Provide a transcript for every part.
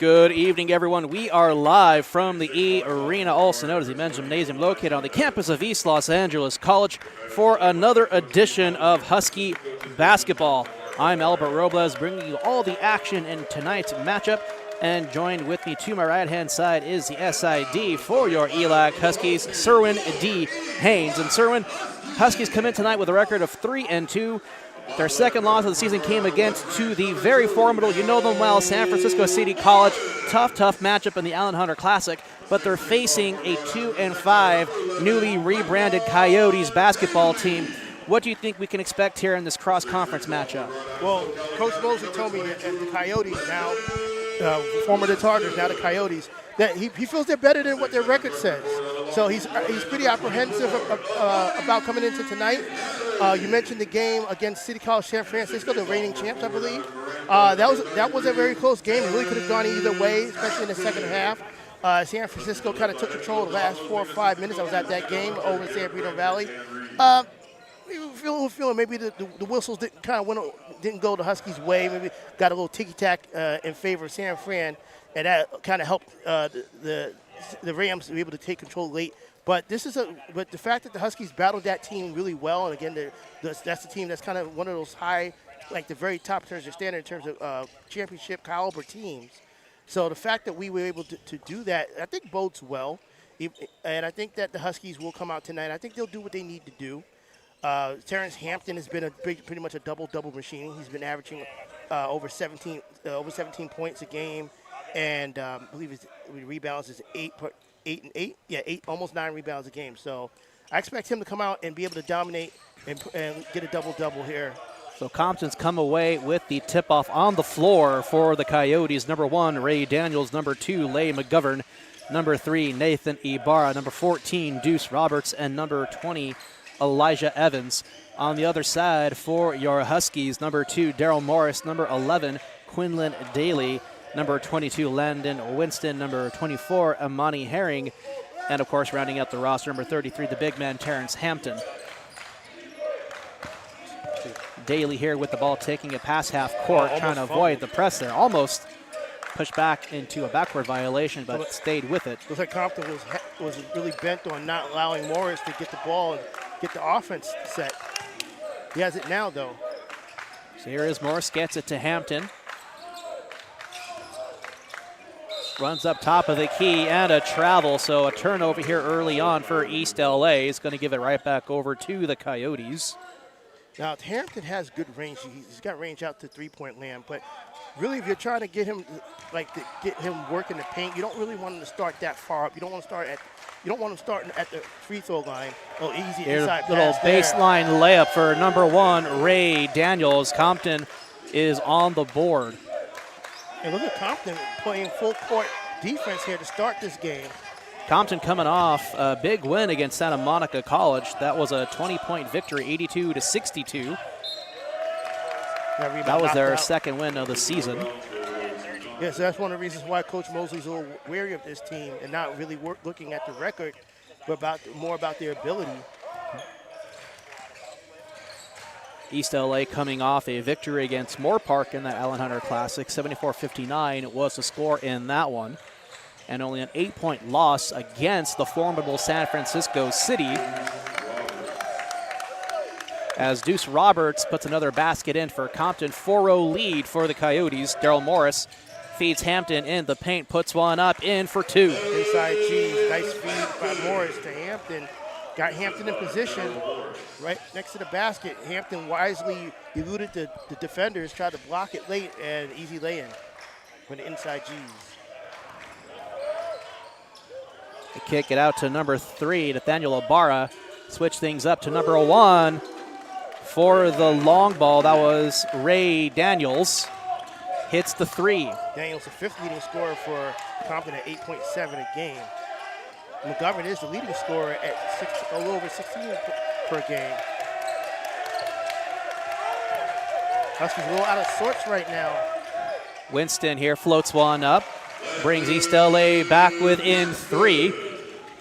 Good evening, everyone. We are live from the E-rena, also known as the men's gymnasium, located on the campus of East Los Angeles College for another edition of Husky basketball. I'm Albert Robles, bringing you all the action in tonight's matchup. And joined with me to my right-hand side is the SID for your ELAC Huskies, Cerwin D. Haynes. And Cerwin, Huskies come in tonight with a record of 3-2. Their second loss of the season came against to the very formidable, you know them well, San Francisco City College. Tough matchup in the Allen Hunter Classic, but they're facing a 2-5 newly rebranded Coyotes basketball team. What do you think we can expect here in this cross-conference matchup? Well, Coach Mosley told me that the Coyotes now, former the Tartars, now the Coyotes, that he feels they're better than what their record says. So he's pretty apprehensive about coming into tonight. You mentioned the game against City College San Francisco, the reigning champs, I believe. That was a very close game. It really could have gone either way, especially in the second half. San Francisco kind of took control the last 4 or 5 minutes. I was at that game over in San Bernardino Valley. Feeling maybe the whistles didn't go the Huskies' way. Maybe got a little ticky-tack in favor of San Fran, and that kind of helped the Rams to be able to take control late. But but the fact that the Huskies battled that team really well, and again, that's the team that's kind of one of those high, like the very top in terms of standard in terms of championship caliber teams. So the fact that we were able to do that, I think bodes well. And I think that the Huskies will come out tonight. I think they'll do what they need to do. Terrence Hampton has been pretty much a double machine. He's been averaging over 17 points a game, and I believe his rebounds is 8 and 8. Yeah, 8, almost 9 rebounds a game. So I expect him to come out and be able to dominate and get a double here. So Compton's come away with the tip-off on the floor for the Coyotes. Number 1, Ray Daniels. Number 2, Leigh McGovern. Number 3, Nathan Ibarra. Number 14, Deuce Roberts. And number 20, Elijah Evans. On the other side for your Huskies, number 2, Daryl Morris. Number 11, Quinlan Daly. Number 22, Landon Winston. Number 24, Amani Herring. And, of course, rounding out the roster, number 33, the big man, Terrence Hampton. Daly here with the ball, taking a pass half court, trying to avoid the press there. Almost pushed back into a backward violation, but stayed with it. Looks like Compton was really bent on not allowing Morris to get the ball and get the offense set. He has it now, though. So here is Morris, gets it to Hampton. Runs up top of the key and a travel, so a turnover here early on for East LA. Is going to give it right back over to the Coyotes. Now, Hampton has good range. He's got range out to three-point land, but really if you're trying to get him work in the paint, you don't really want him to start that far up. You don't want him starting at the free throw line. Oh, easy inside pass. Little baseline layup for number 1, Ray Daniels. Compton is on the board. And look at Compton playing full court defense here to start this game. Compton coming off a big win against Santa Monica College. That was a 20-point victory, 82-62. That was their second win of the season. Yes, that's one of the reasons why Coach Mosley's a little wary of this team and not really looking at the record, but more about their ability. East LA coming off a victory against Moore Park in the Allen Hunter Classic. 74-59 was the score in that one. And only an 8-point loss against the formidable San Francisco City. As Deuce Roberts puts another basket in for Compton. 4-0 lead for the Coyotes. Daryl Morris feeds Hampton in the paint, puts one up, in for 2. Inside G's, nice feed by Morris to Hampton. Got Hampton in position right next to the basket. Hampton wisely eluded the defenders, tried to block it late, and easy lay-in for the inside G's. They kick it out to number 3, Nathaniel Ibarra. Switch things up to number 1 for the long ball. That was Ray Daniels. Hits the 3. Daniels, the 5th leading scorer for Compton at 8.7 a game. McGovern is the leading scorer at a little over 16 per game. Huskies a little out of sorts right now. Winston here floats one up. Brings East LA back within 3.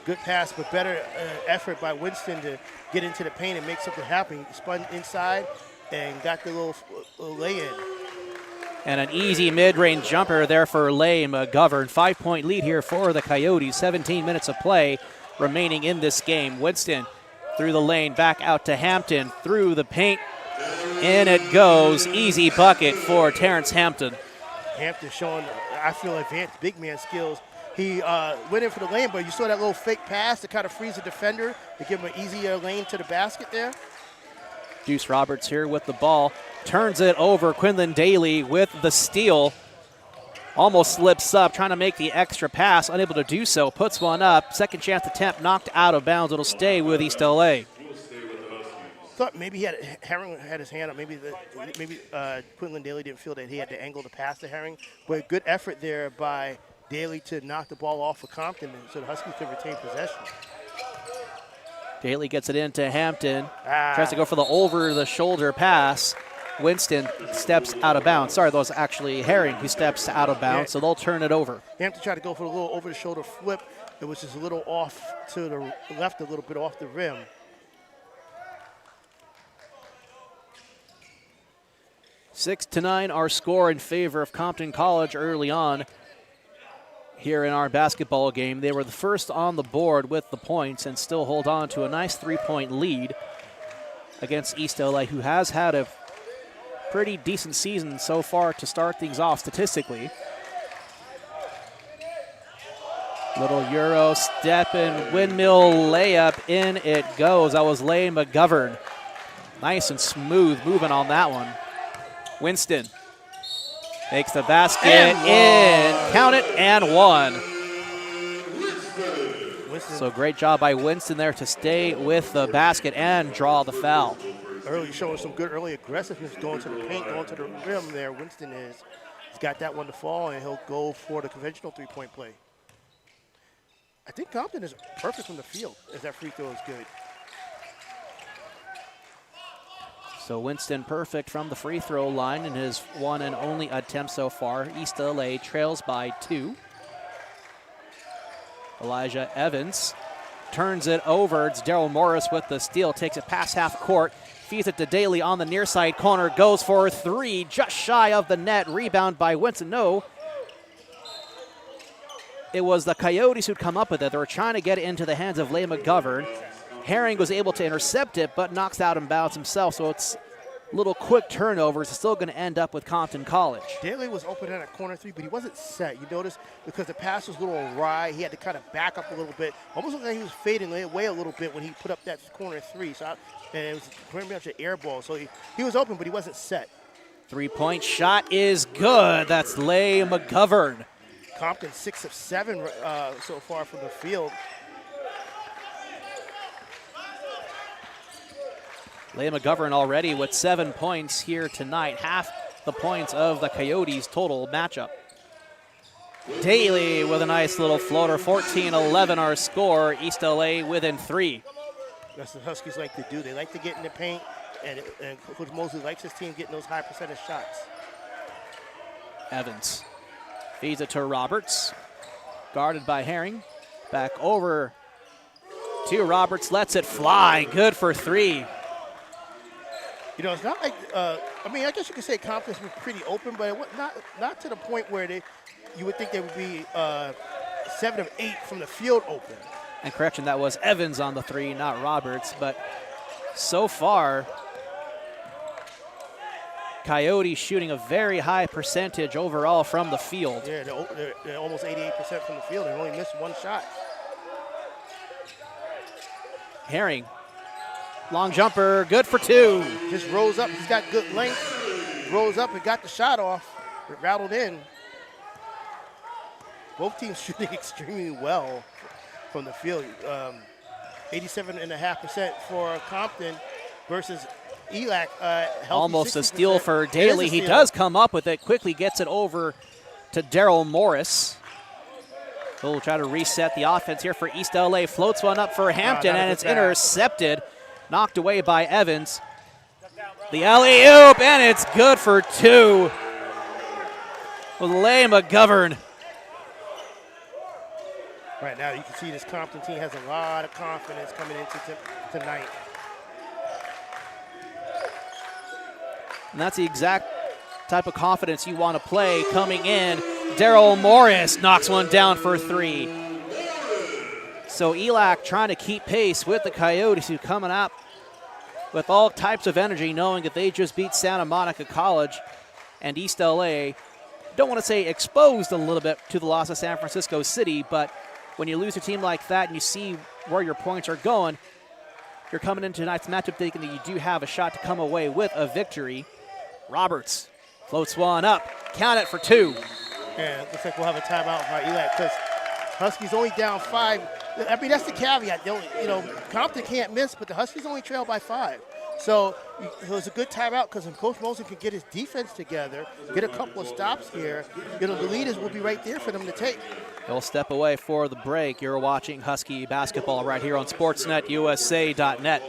Good pass, but better effort by Winston to get into the paint and make something happen. He spun inside and got the little lay-in. And an easy mid-range jumper there for Lay McGovern. 5-point lead here for the Coyotes. 17 minutes of play remaining in this game. Winston through the lane, back out to Hampton, through the paint. In it goes. Easy bucket for Terrence Hampton. Hampton showing, I feel, advanced big man skills. He went in for the lane, but you saw that little fake pass to kind of freeze the defender to give him an easier lane to the basket there. Deuce Roberts here with the ball. Turns it over. Quinlan Daly with the steal. Almost slips up, trying to make the extra pass. Unable to do so. Puts one up. Second chance attempt knocked out of bounds. It'll stay with East LA. Thought maybe Herring had his hand up. Maybe Quinlan Daly didn't feel that he had to angle the pass to Herring. But good effort there by Daly to knock the ball off of Compton so the Huskies could retain possession. Daly gets it into Hampton. Tries to go for the over-the-shoulder pass. Winston steps out of bounds. Sorry, that was actually Herring who steps out of bounds, so they'll turn it over. Hampton tried to go for a little over-the-shoulder flip. It was just a little off to the left, a little bit off the rim. Six to 9, our score in favor of Compton College early on here in our basketball game. They were the first on the board with the points and still hold on to a nice 3-point lead against East LA, who has had a pretty decent season so far to start things off statistically. Little Euro step and windmill layup. In it goes. That was Lay McGovern. Nice and smooth moving on that one. Winston makes the basket in. Count it, and one. So great job by Winston there to stay with the basket and draw the foul. Early showing some good early aggressiveness going to the paint, going to the rim there. Winston is. He's got that one to fall, and he'll go for the conventional three-point play. I think Compton is perfect from the field as that free throw is good. So Winston perfect from the free throw line in his one and only attempt so far. East LA trails by 2. Elijah Evans turns it over. It's Daryl Morris with the steal. Takes it past half court. Feeds it to Daly on the near side corner. Goes for 3. Just shy of the net. Rebound by Winston. No. It was the Coyotes who'd come up with it. They were trying to get it into the hands of Lay McGovern. Herring was able to intercept it, but knocks out and bounds himself. So it's little quick turnovers. It's still going to end up with Compton College. Daly was open at a corner 3, but he wasn't set. You notice because the pass was a little awry, he had to kind of back up a little bit. Almost looked like he was fading away a little bit when he put up that corner 3. So and it was pretty much an air ball. So he was open, but he wasn't set. 3-point shot is good. That's Lay McGovern. Compton 6 of 7 so far from the field. Lay McGovern already with 7 points here tonight. Half the points of the Coyotes' total matchup. Daly with a nice little floater. 14-11 our score. East LA within 3. That's what the Huskies like to do. They like to get in the paint, and Coach Mosley likes his team getting those high percentage shots. Evans feeds it to Roberts. Guarded by Herring. Back over to Roberts. Lets it fly. Good for 3. You know, it's not like, I mean, I guess you could say Compton was pretty open, but it was not to the point where you would think they would be 7 of 8 from the field open. And correction, that was Evans on the 3, not Roberts. But so far, Coyotes shooting a very high percentage overall from the field. Yeah, they're almost 88% from the field. They only missed 1 shot. Herring. Long jumper, good for 2. Just rose up. He's got good length. Rose up and got the shot off. It rattled in. Both teams shooting extremely well from the field. 87.5% for Compton versus ELAC. Almost 60%. a steal for Daly. He does come up with it, quickly gets it over to Daryl Morris. He'll try to reset the offense here for East LA. Floats one up for Hampton, and it's intercepted. Knocked away by Evans. The alley-oop, and it's good for 2. With Lay McGovern. Right now, you can see this Compton team has a lot of confidence coming into tonight. And that's the exact type of confidence you want to play coming in. Daryl Morris knocks one down for 3. So ELAC trying to keep pace with the Coyotes, who coming up with all types of energy, knowing that they just beat Santa Monica College and East LA. Don't want to say exposed a little bit to the loss of San Francisco City, but when you lose a team like that and you see where your points are going, you're coming into tonight's matchup thinking that you do have a shot to come away with a victory. Roberts floats one up, count it for 2. And it looks like we'll have a timeout by ELAC because Huskies only down 5. I mean, that's the caveat. Compton can't miss, but the Huskies only trail by 5. So it was a good timeout because if Coach Mosen can get his defense together, get a couple of stops here, the leaders will be right there for them to take. He'll step away for the break. You're watching Husky basketball right here on SportsNetUSA.net.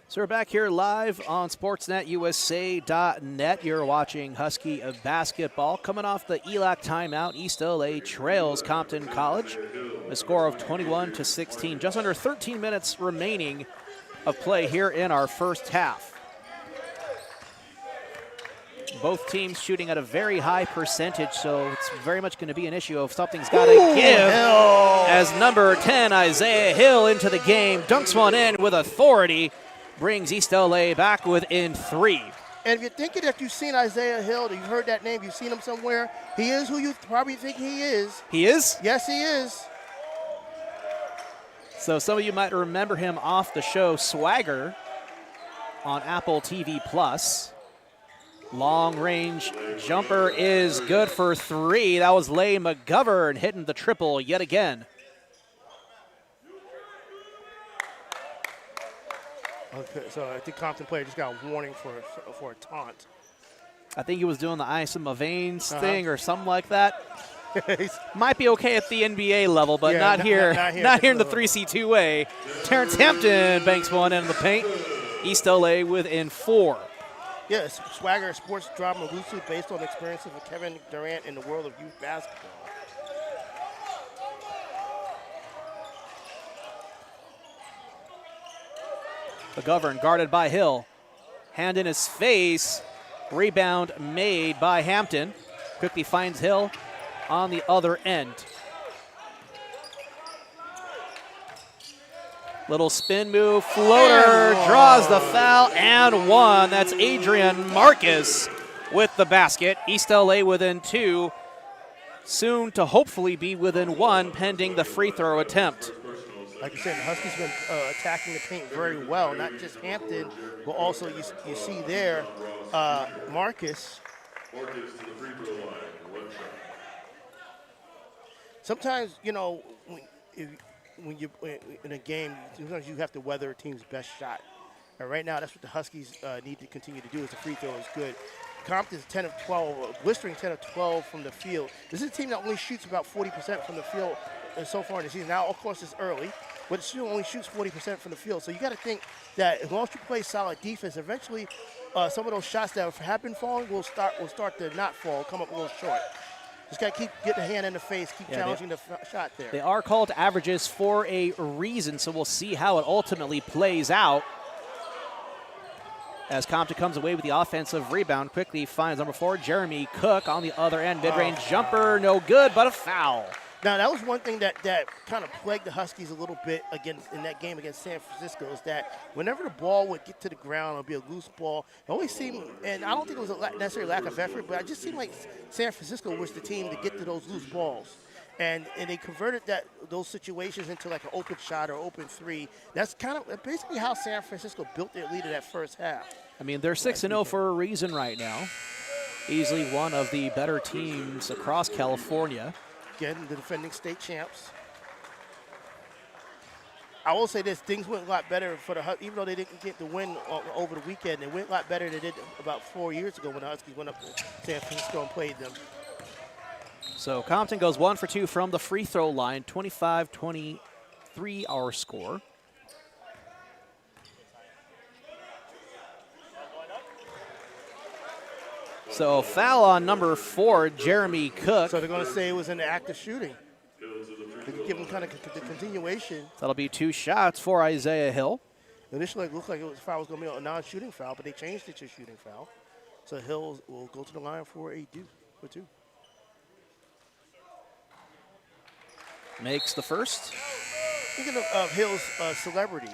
So we're back here live on SportsNetUSA.net. You're watching Husky basketball. Coming off the ELAC timeout, East LA trails Compton College. A score of 21-16. Just under 13 minutes remaining of play here in our first half. Both teams shooting at a very high percentage, so it's very much going to be an issue of something's got to give. As number 10, Isaiah Hill, into the game, dunks one in with authority. Brings East LA back within 3. And if you're thinking that you've seen Isaiah Hill, you've heard that name, you've seen him somewhere, he is who you probably think he is. He is? Yes, he is. So some of you might remember him off the show Swagger on Apple TV+. Long-range jumper is good for 3. That was Leigh McGovern hitting the triple yet again. Okay, so I think Compton player just got a warning for a taunt. I think he was doing the ice in my veins thing or something like that. Might be okay at the NBA level, but not here. Not here in the 3C2A. Terrence Hampton banks one in the paint. East LA within 4. Yes, Swagger sports drama loosely based on experiences of Kevin Durant in the world of youth basketball. McGovern guarded by Hill. Hand in his face. Rebound made by Hampton. Quickly finds Hill on the other end. Little spin move, floater, draws the foul, and 1. That's Adrian Marcus with the basket. East LA within 2. Soon to hopefully be within 1 pending the free throw attempt. Like I said, the Huskies been attacking the paint very well. Not just Hampton, but also you see there Marcus. Sometimes, when you're in a game, sometimes you have to weather a team's best shot. And right now, that's what the Huskies need to continue to do. Is the free throw is good. Compton's 10 of 12, blistering 10 of 12 from the field. This is a team that only shoots about 40% from the field so far in the season. Now, of course, it's early, but it still only shoots 40% from the field. So you got to think that as long as you play solid defense, eventually some of those shots that have been falling will start to not fall, come up a little short. Just got to keep getting a hand in the face, keep challenging the shot there. They are called averages for a reason, so we'll see how it ultimately plays out. As Compton comes away with the offensive rebound, quickly finds number 4, Jeremy Cook on the other end. Mid-range jumper, no good, but a foul. Now, that was one thing that kind of plagued the Huskies a little bit in that game against San Francisco, is that whenever the ball would get to the ground or be a loose ball, it always seemed, and I don't think it was a necessarily lack of effort, but it just seemed like San Francisco was the team to get to those loose balls. And they converted those situations into like an open shot or open 3. That's kind of basically how San Francisco built their lead in that first half. I mean, they're 6-0 for a reason right now. Easily one of the better teams across California. weekend, the defending state champs. I will say this, things went a lot better for the Huskies, even though they didn't get the win over the weekend. They went a lot better than they did about 4 years ago when the Huskies went up to San Francisco and played them. So Compton goes 1 for 2 from the free throw line, 25-23 our score. So foul on number 4, Jeremy Cook. So they're going to say it was an act of shooting. They could give him kind of the continuation. That'll be 2 shots for Isaiah Hill. Initially, it looked like the foul was going to be a non-shooting foul, but they changed it to a shooting foul. So Hill will go to the line for a 2. Makes the first. Speaking of Hill's celebrity,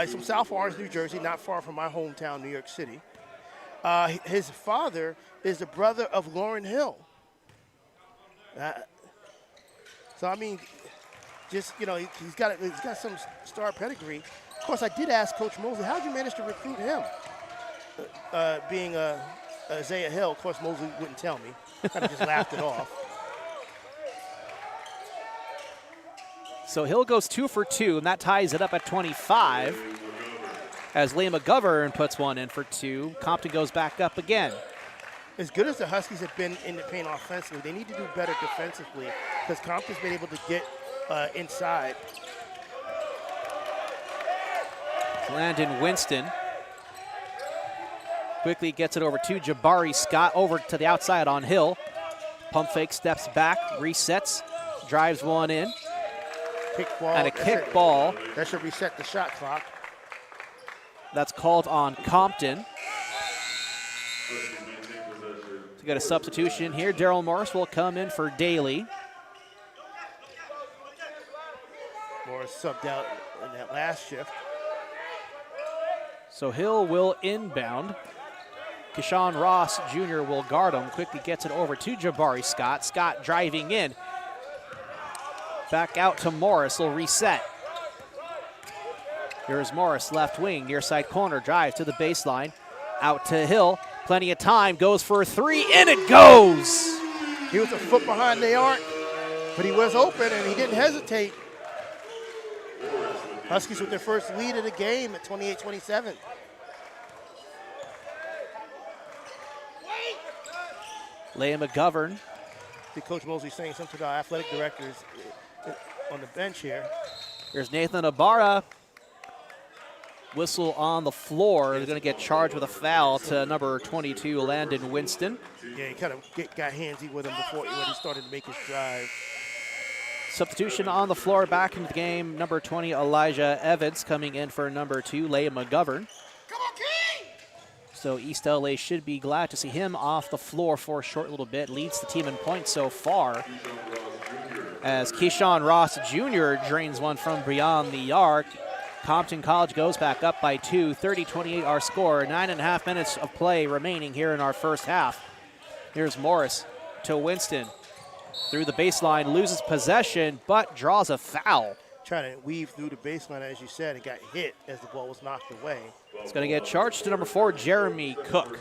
he's from South Orange, New Jersey, not far from my hometown, New York City. His father is the brother of Lauryn Hill. So I mean, just he's got some star pedigree. Of course, I did ask Coach Mosley, how did you manage to recruit him? Being Isaiah Hill, of course, Mosley wouldn't tell me. Kind of just laughed it off. So Hill goes 2 for 2, and that ties it up at 25. As Lee McGovern puts one in for 2, Compton goes back up again. As good as the Huskies have been in the paint offensively, they need to do better defensively because Compton's been able to get inside. Landon Winston quickly gets it over to Jabari Scott, over to the outside on Hill. Pump fake, steps back, resets, drives one in. Kickball. And a kickball. That should reset the shot clock. That's called on Compton. To get a substitution here, Daryl Morris will come in for Daly. Morris subbed out in that last shift. So Hill will inbound. Keyshawn Ross Jr. will guard him. Quickly gets it over to Jabari Scott. Scott driving in. Back out to Morris. Will reset. Here's Morris, left wing, near side corner. Drive to the baseline. Out to Hill. Plenty of time. Goes for a 3. In it goes! He was a foot behind the arc, but he was open and he didn't hesitate. Huskies with their first lead of the game at 28-27. Leah McGovern. See Coach Mosley saying something to our athletic directors on the bench here. Here's Nathan Ibarra. Whistle on the floor. They're going to get charged with a foul to number 22, Landon Winston. Yeah, he kind of got handsy with him before when he started to make his drive. Substitution on the floor, back into the game. Number 20, Elijah Evans, coming in for number 2, Leah McGovern. So East LA should be glad to see him off the floor for a short little bit. Leads the team in points so far. As Keyshawn Ross Jr. drains one from beyond the arc. Compton College goes back up by 2, 30-28 our score. 9.5 minutes of play remaining here in our first half. Here's Morris to Winston. Through the baseline, loses possession, but draws a foul. Trying to weave through the baseline, as you said, and got hit as the ball was knocked away. It's going to get charged to number 4, Jeremy Cook.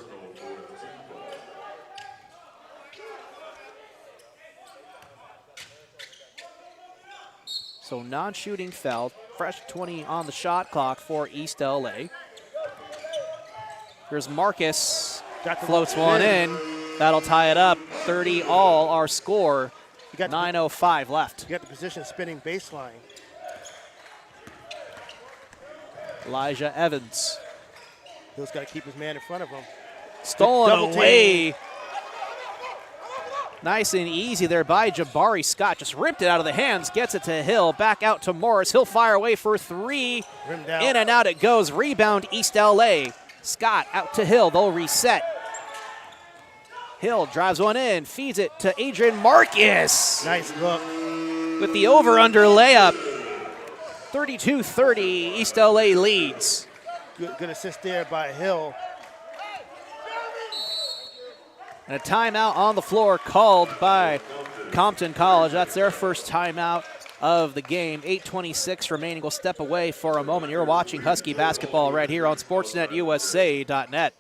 So non-shooting foul, fresh 20 on the shot clock for East LA. Here's Marcus, floats one in. That'll tie it up, 30 all our score, 9:05 left. You got the position spinning baseline. Elijah Evans. Hill's got to keep his man in front of him. Stolen away. Nice and easy there by Jabari Scott. Just ripped it out of the hands, gets it to Hill. Back out to Morris. He'll fire away for 3. In and out it goes. Rebound East LA. Scott out to Hill. They'll reset. Hill drives one in, feeds it to Adrian Marcus. Nice look. With the over-under layup. 32-30, East LA leads. Good assist there by Hill. And a timeout on the floor called by Compton College. That's their first timeout of the game. 8:26 remaining. We'll step away for a moment. You're watching Husky basketball right here on SportsNetUSA.net.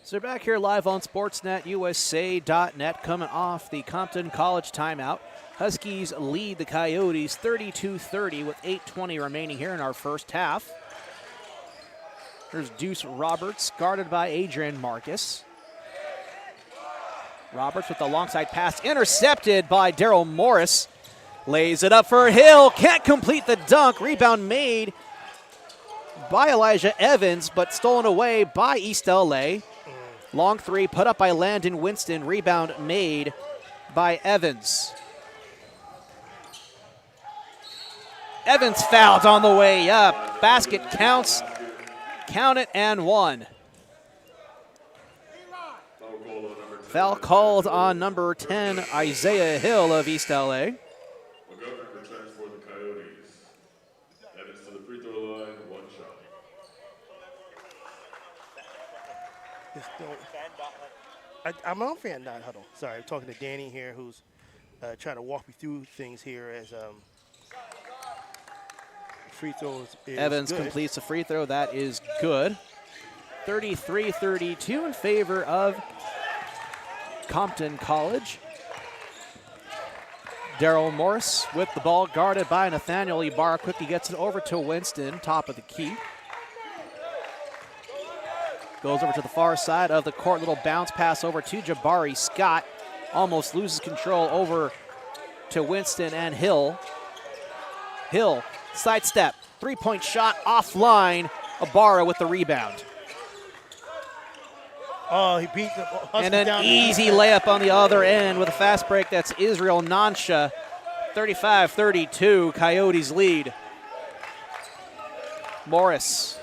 So we're back here live on SportsNetUSA.net, coming off the Compton College timeout. Huskies lead the Coyotes 32-30 with 8:20 remaining here in our first half. There's Deuce Roberts, guarded by Adrian Marcus. Roberts with the long side pass, intercepted by Daryl Morris. Lays it up for Hill, can't complete the dunk. Rebound made by Elijah Evans, but stolen away by East LA. Long three put up by Landon Winston. Rebound made by Evans. Evans fouled on the way up. Basket counts. Count it and one. Foul called on number 10, Isaiah Hill of East LA. Returns for the Coyotes. Evans to the free throw line, one shot. I'm on fan dot huddle. Sorry, I'm talking to Danny here, who's trying to walk me through things here as free throws. Evans completes the free throw. That is good. 33-32 in favor of Compton College. Daryl Morris with the ball, guarded by Nathaniel Ibarra. Quickly gets it over to Winston, top of the key. Goes over to the far side of the court. Little bounce pass over to Jabari Scott. Almost loses control over to Winston and Hill. Hill, sidestep, three-point shot offline. Ibarra with the rebound. Oh, he beat the Huskies and an down easy layup on the other end with a fast break. That's Israel Nansha. 35-32, Coyotes lead. Morris,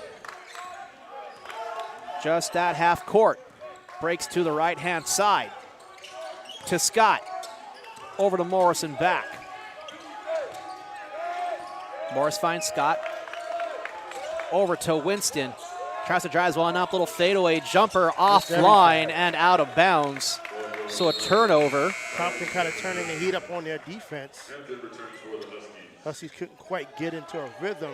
just at half court, breaks to the right-hand side. To Scott, over to Morris and back. Morris finds Scott. Over to Winston. Tries to drive one up, little fadeaway jumper offline and out of bounds. So a turnover. Compton kind of turning the heat up on their defense. Huskies couldn't quite get into a rhythm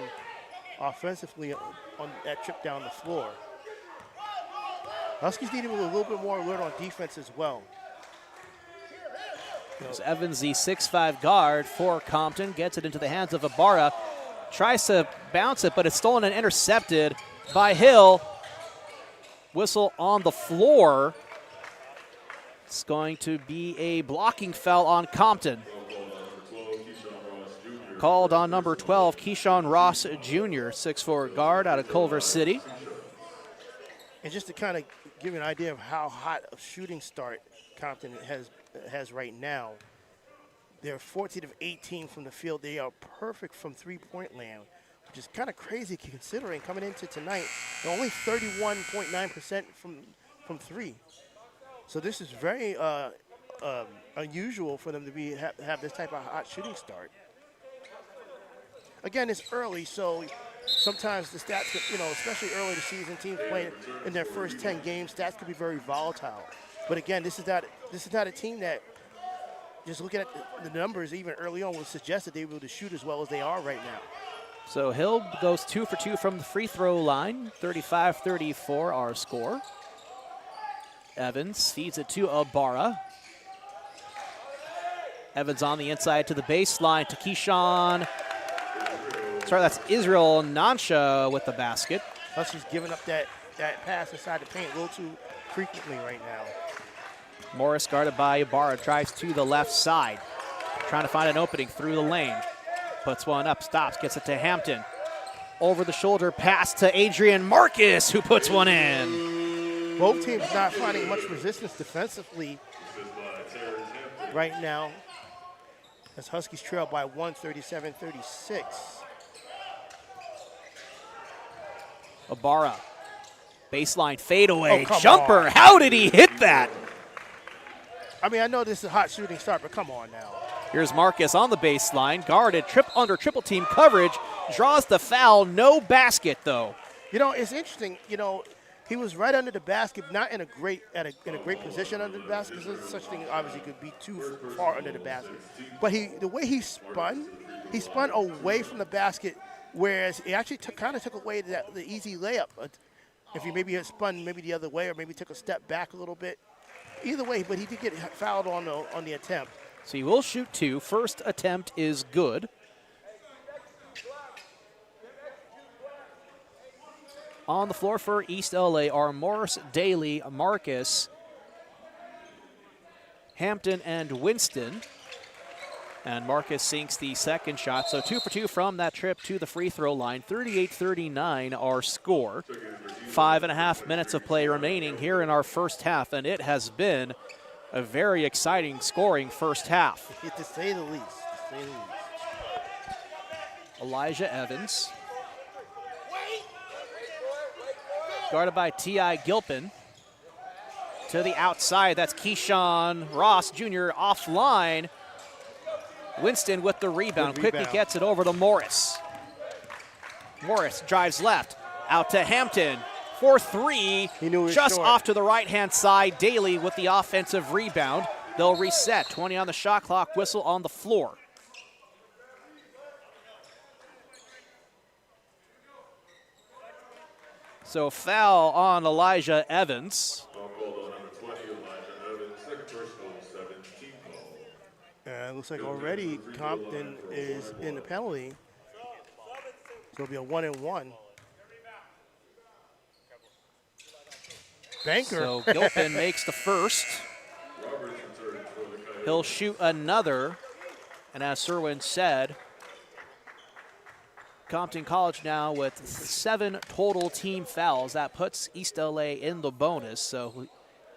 offensively on that trip down the floor. Huskies needed a little bit more alert on defense as well. There's Evans, the 6'5" guard for Compton, gets it into the hands of Ibarra. Tries to bounce it, but it's stolen and intercepted by Hill. Whistle on the floor. It's going to be a blocking foul on Compton. Called on number 12, Keyshawn Ross Jr., 6'4" guard out of Culver City. And just to kind of give you an idea of how hot a shooting start Compton has right now, they're 14 of 18 from the field. They are perfect from three-point land, which is kind of crazy considering coming into tonight, they're only 31.9% from three. So this is very unusual for them to have this type of hot shooting start. Again, it's early, so sometimes the stats, especially early in the season, teams playing in their first 10 games, stats could be very volatile. But again, this is not a team that, just looking at the numbers even early on, would suggest that they will shoot as well as they are right now. So Hill goes 2 for 2 from the free throw line. 35-34 our score. Evans feeds it to Ibarra. Evans on the inside to the baseline to Keyshawn. Sorry, that's Israel Nansha with the basket. Huskies giving up that pass inside the paint a little too frequently right now. Morris, guarded by Ibarra, drives to the left side. Trying to find an opening through the lane. Puts one up, stops, gets it to Hampton. Over the shoulder pass to Adrian Marcus, who puts one in. Both teams not finding much resistance defensively right now, as Huskies trail by 137-36. Ibarra, baseline fadeaway, Oh, jumper. on. How did he hit that? I mean, I know this is a hot shooting start, but come on now. Here's Marcus on the baseline, guarded, under triple team coverage, draws the foul, no basket though. It's interesting, he was right under the basket, not in a great position under the basket. Such thing obviously could be too far under the basket. But the way he spun away from the basket, whereas he actually kind of took away the easy layup If he maybe had spun maybe the other way or maybe took a step back a little bit. Either way, but he did get fouled on the attempt. So he will shoot 2. First attempt is good. On the floor for East LA are Morris, Daly, Marcus, Hampton, and Winston. And Marcus sinks the second shot. So 2 for 2 from that trip to the free throw line. 38-39 our score. 5.5 minutes of play remaining here in our first half, and it has been a very exciting scoring first half. To say the least. Elijah Evans. Guarded by T.I. Gilpin. To the outside, that's Keyshawn Ross Jr. offline. Winston with the rebound. Quickly gets it over to Morris. Morris drives left. Out to Hampton for 3. Just short. Off to the right-hand side. Daly with the offensive rebound. They'll reset. 20 on the shot clock. Whistle on the floor. So foul on Elijah Evans. Foul called on number 20, Elijah Evans. Second personal, 17 foul. It looks like already Compton is in the penalty. So it'll be a 1-and-1. Banker. So Gilpin makes the first. Robles and Cerwin for the Coyotes. He'll shoot another. And as Cerwin said, Compton College now with 7 total team fouls. That puts East LA in the bonus. So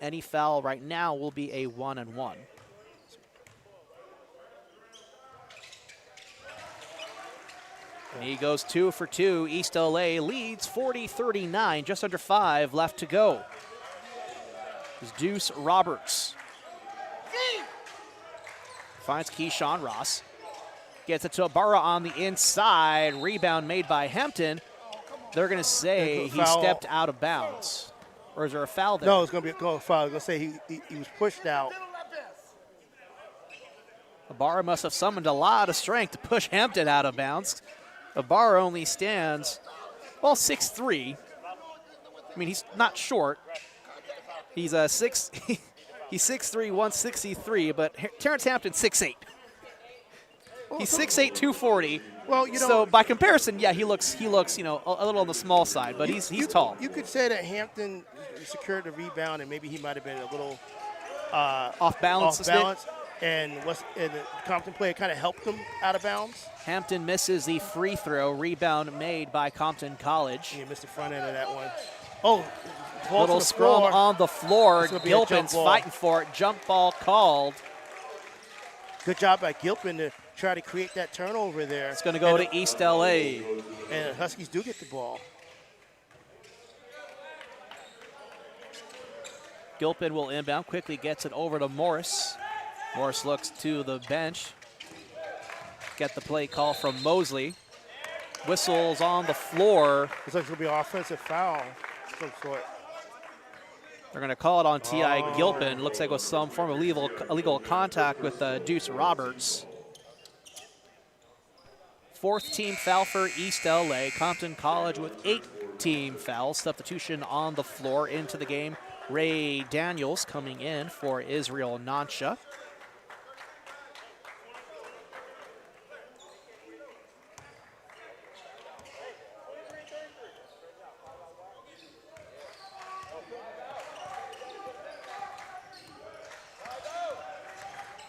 any foul right now will be a 1-and-1. And he goes 2 for 2. East LA leads 40-39. Just under 5 left to go. It's Deuce Roberts. Finds Keyshawn Ross. Gets it to Ibarra on the inside. Rebound made by Hampton. They're going to say he stepped out of bounds. Or is there a foul there? No, it's going to be a foul. I was going to say he was pushed out. Ibarra must have summoned a lot of strength to push Hampton out of bounds. Ibarra only stands, well, 6'3". I mean, he's not short. He's he's 6'3", 163, but Terrence Hampton 6'8". He's 6'8", 240. Well, you know, so by comparison, yeah, he looks, you know, a little on the small side, but he's tall. You could say that Hampton secured the rebound, and maybe he might have been a little off balance. And the Compton player kind of helped him out of bounds. Hampton misses the free throw. Rebound made by Compton College. He missed the front end of that one. Oh, little scrum on the floor. Gilpin's fighting for it. Jump ball called. Good job by Gilpin to try to create that turnover there. It's going to go to East LA. And the Huskies do get the ball. Gilpin will inbound. Quickly gets it over to Morris. Morris looks to the bench. Get the play call from Mosley. Whistles on the floor. Looks like it's going to be an offensive foul of some sort. They're going to call it on T.I. Gilpin. Looks like it was some form of illegal contact with Deuce Roberts. 4th team foul for East LA. Compton College with 8 team fouls. Substitution on the floor into the game. Ray Daniels coming in for Israel Nansha.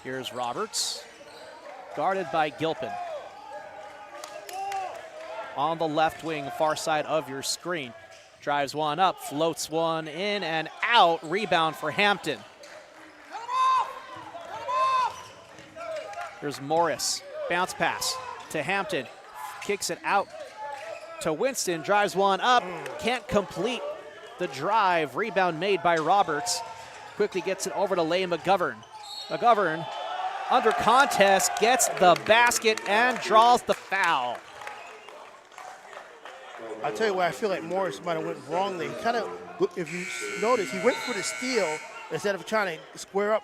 Here's Roberts, guarded by Gilpin. On the left wing, far side of your screen. Drives one up, floats one in and out. Rebound for Hampton. Here's Morris, bounce pass to Hampton. Kicks it out to Winston, drives one up. Can't complete the drive. Rebound made by Roberts. Quickly gets it over to Lay McGovern. McGovern, under contest, gets the basket and draws the foul. I'll tell you what, I feel like Morris might have went wrongly. He kind of, if you notice, he went for the steal instead of trying to square up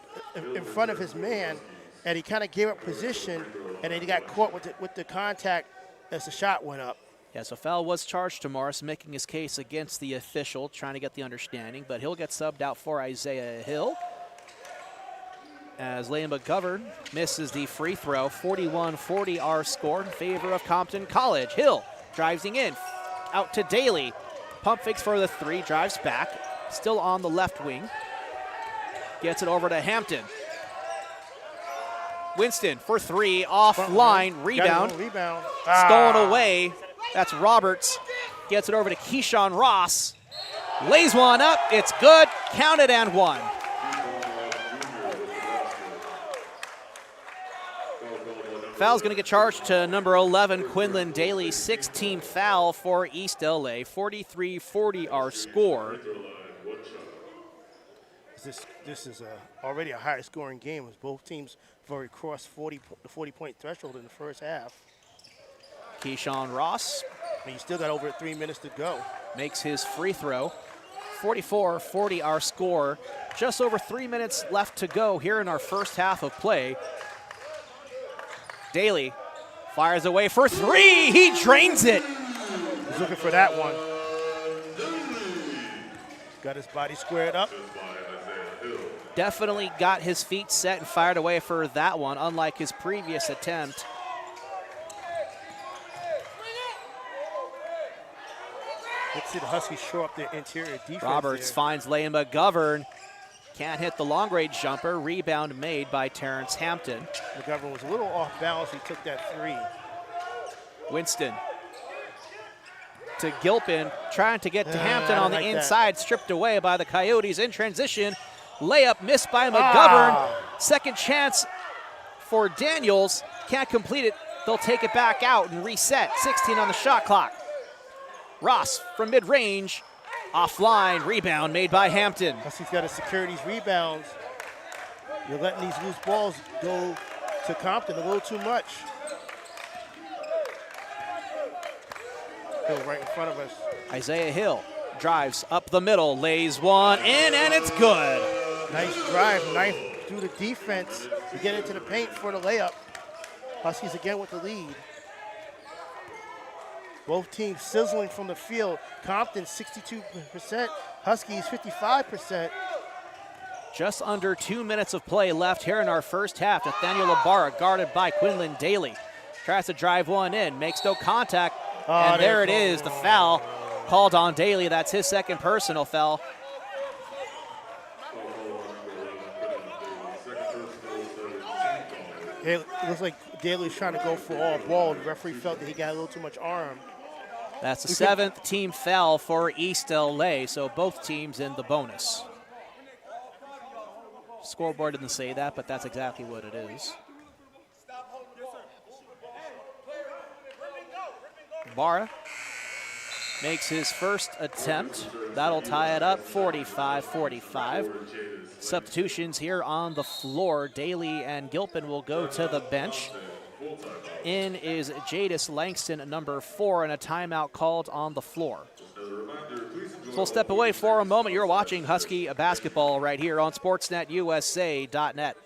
in front of his man, and he kind of gave up position, and then he got caught with the contact as the shot went up. Yeah, so foul was charged to Morris, making his case against the official, trying to get the understanding, but he'll get subbed out for Isaiah Hill. As Liam McGovern misses the free throw, 41-40 our score in favor of Compton College. Hill driving in, out to Daly. Pump fakes for the three, drives back, still on the left wing. Gets it over to Hampton. Winston for three, offline, rebound. Stolen away. That's Roberts. Gets it over to Keyshawn Ross. Lays one up, it's good, counted and one. Foul's going to get charged to number 11, Quinlan Daly. 6-team foul for East LA. 43-40 our score. This is already a higher scoring game as both teams have already crossed the 40-point threshold in the first half. Keyshawn Ross. And you still got over 3 minutes to go. Makes his free throw. 44-40 our score. Just over 3 minutes left to go here in our first half of play. Daly fires away for three. He drains it. He's looking for that one. Got his body squared up. Definitely got his feet set and fired away for that one, unlike his previous attempt. Let's see the Huskies show up their interior defense. Roberts finds Liam McGovern. Can't hit the long-range jumper. Rebound made by Terrence Hampton. McGovern was a little off balance. He took that three. Winston to Gilpin, trying to get to Hampton on the inside. Stripped away by the Coyotes in transition. Layup missed by McGovern. Second chance for Daniels. Can't complete it. They'll take it back out and reset. 16 on the shot clock. Ross from mid-range. Offline, rebound made by Hampton. Huskies got to secure these rebounds. You're letting these loose balls go to Compton a little too much. Hill right in front of us. Isaiah Hill drives up the middle, lays one in, and it's good. Nice drive, nice through the defense to get into the paint for the layup. Huskies again with the lead. Both teams sizzling from the field. Compton 62%, Huskies 55%. Just under 2 minutes of play left here in our first half. Nathaniel Ibarra guarded by Quinlan Daly. Tries to drive one in, makes no contact, and there it is, the foul called on Daly. That's his second personal foul. It looks like Daly's trying to go for all ball. The referee felt that he got a little too much arm. That's the seventh team foul for East LA, so both teams in the bonus. Scoreboard didn't say that, but that's exactly what it is. Barra makes his first attempt. That'll tie it up, 45-45. Substitutions here on the floor. Daly and Gilpin will go to the bench. In is Jadis Langston, number 4, and a timeout called on the floor. So we'll step away for a moment. You're watching Husky basketball right here on SportsNetUSA.net.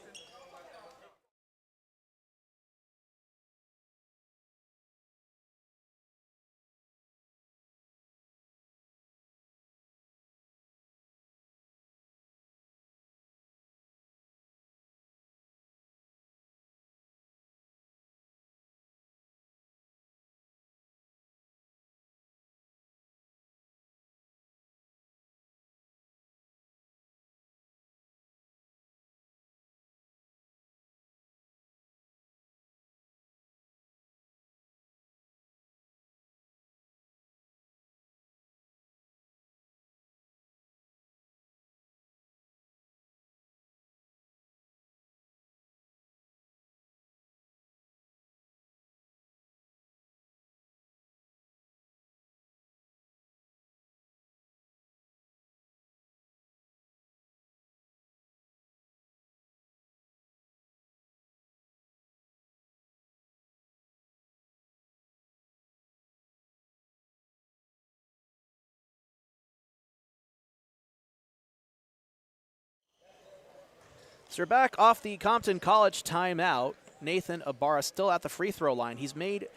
So we're back off the Compton College timeout. Nathan Ibarra still at the free throw line. He's made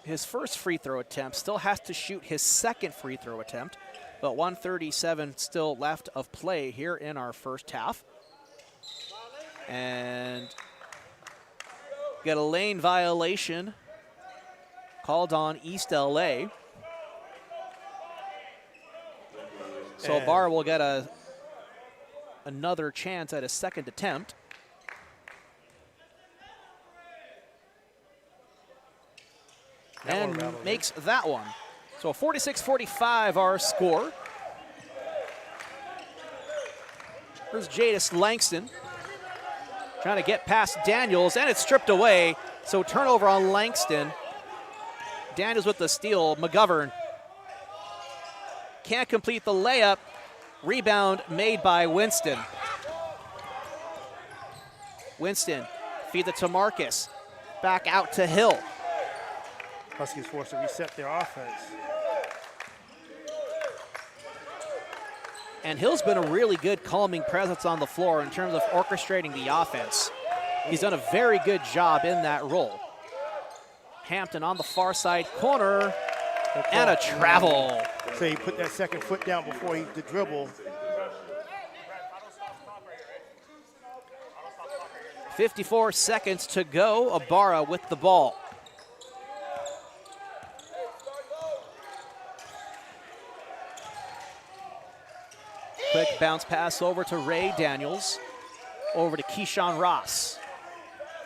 his first free throw attempt, still has to shoot his second free throw attempt, but 1:37 still left of play here in our first half. And get a lane violation called on East LA. So Barr will get another chance at a second attempt. And makes that one. So 46-45 our score. Here's Jadis Langston trying to get past Daniels, and it's stripped away. So turnover on Langston. Daniels with the steal. McGovern can't complete the layup. Rebound made by Winston. Winston feeds it to Marcus. Back out to Hill. Huskies forced to reset their offense. And Hill's been a really good calming presence on the floor in terms of orchestrating the offense. He's done a very good job in that role. Hampton on the far side corner, and a travel. So he put that second foot down before the dribble. 54 seconds to go. Ibarra with the ball. Quick bounce pass over to Ray Daniels. Over to Keyshawn Ross.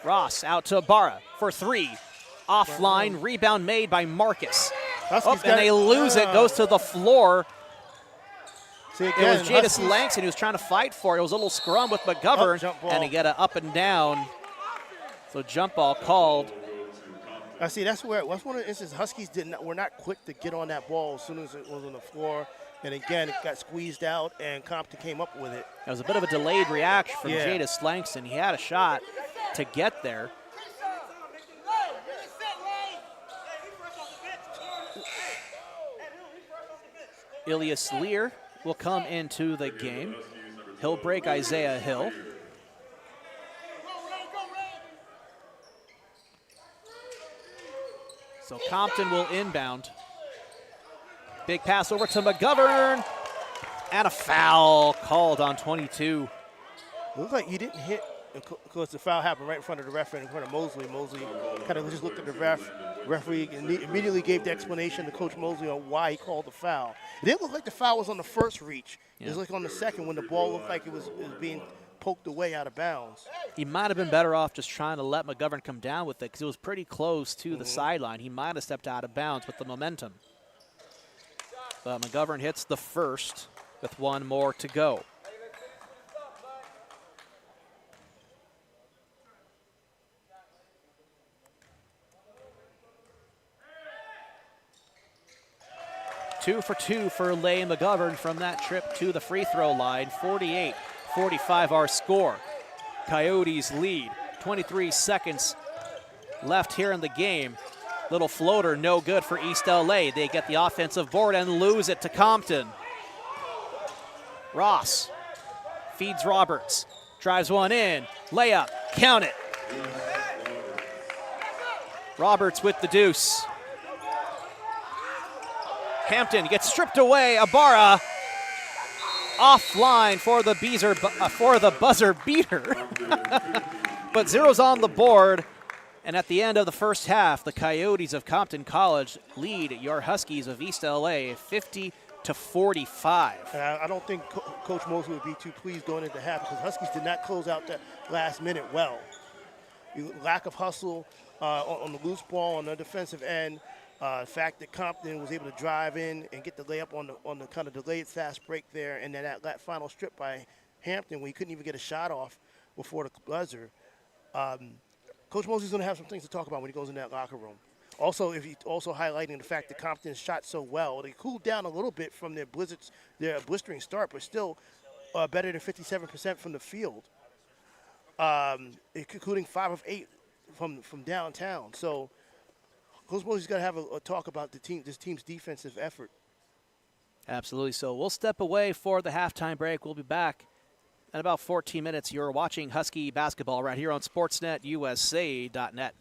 Ross out to Ibarra for three. Offline, rebound made by Marcus. And they lose it, goes to the floor. It was Jadis Langston who was trying to fight for it. It was a little scrum with McGovern, and he got an up and down. So jump ball called. I see, that's one of the instances Huskies were not quick to get on that ball as soon as it was on the floor. And again, it got squeezed out, and Compton came up with it. It was a bit of a delayed reaction from Jadis Langston. He had a shot to get there. Ilias Lear will come into the game. He'll break Isaiah Hill. So Compton will inbound. Big pass over to McGovern. And a foul called on 22. Looks like you didn't hit, because the foul happened right in front of the referee, in front of Mosley. Mosley kind of just looked at the referee and immediately gave the explanation to Coach Mosley on why he called the foul. It didn't look like the foul was on the first reach. It was like on the second when the ball looked like it was being poked away out of bounds. He might have been better off just trying to let McGovern come down with it because it was pretty close to the sideline. He might have stepped out of bounds with the momentum. But McGovern hits the first with one more to go. Two for two for Lane McGovern from that trip to the free throw line. 48-45 our score. Coyotes lead. 23 seconds left here in the game. Little floater, no good for East LA. They get the offensive board and lose it to Compton. Ross feeds Roberts. Drives one in. Layup. Count it. Roberts with the deuce. Hampton gets stripped away. Ibarra offline for the buzzer beater. But zero's on the board. And at the end of the first half, the Coyotes of Compton College lead your Huskies of East LA 50-45. I don't think Coach Mosley would be too pleased going into half because Huskies did not close out that last minute well. Lack of hustle on the loose ball on the defensive end. The fact that Compton was able to drive in and get the layup on the kind of delayed fast break there, and then that final strip by Hampton when he couldn't even get a shot off before the buzzer. Coach Mosley's going to have some things to talk about when he goes in that locker room. Also, highlighting the fact that Compton shot so well, they cooled down a little bit from their blistering start, but still better than 57% from the field, including 5 of 8 from downtown. So Coach Mosley's got to have a talk about this team's defensive effort. Absolutely. So we'll step away for the halftime break. We'll be back in about 14 minutes. You're watching Husky basketball right here on SportsNetUSA.net.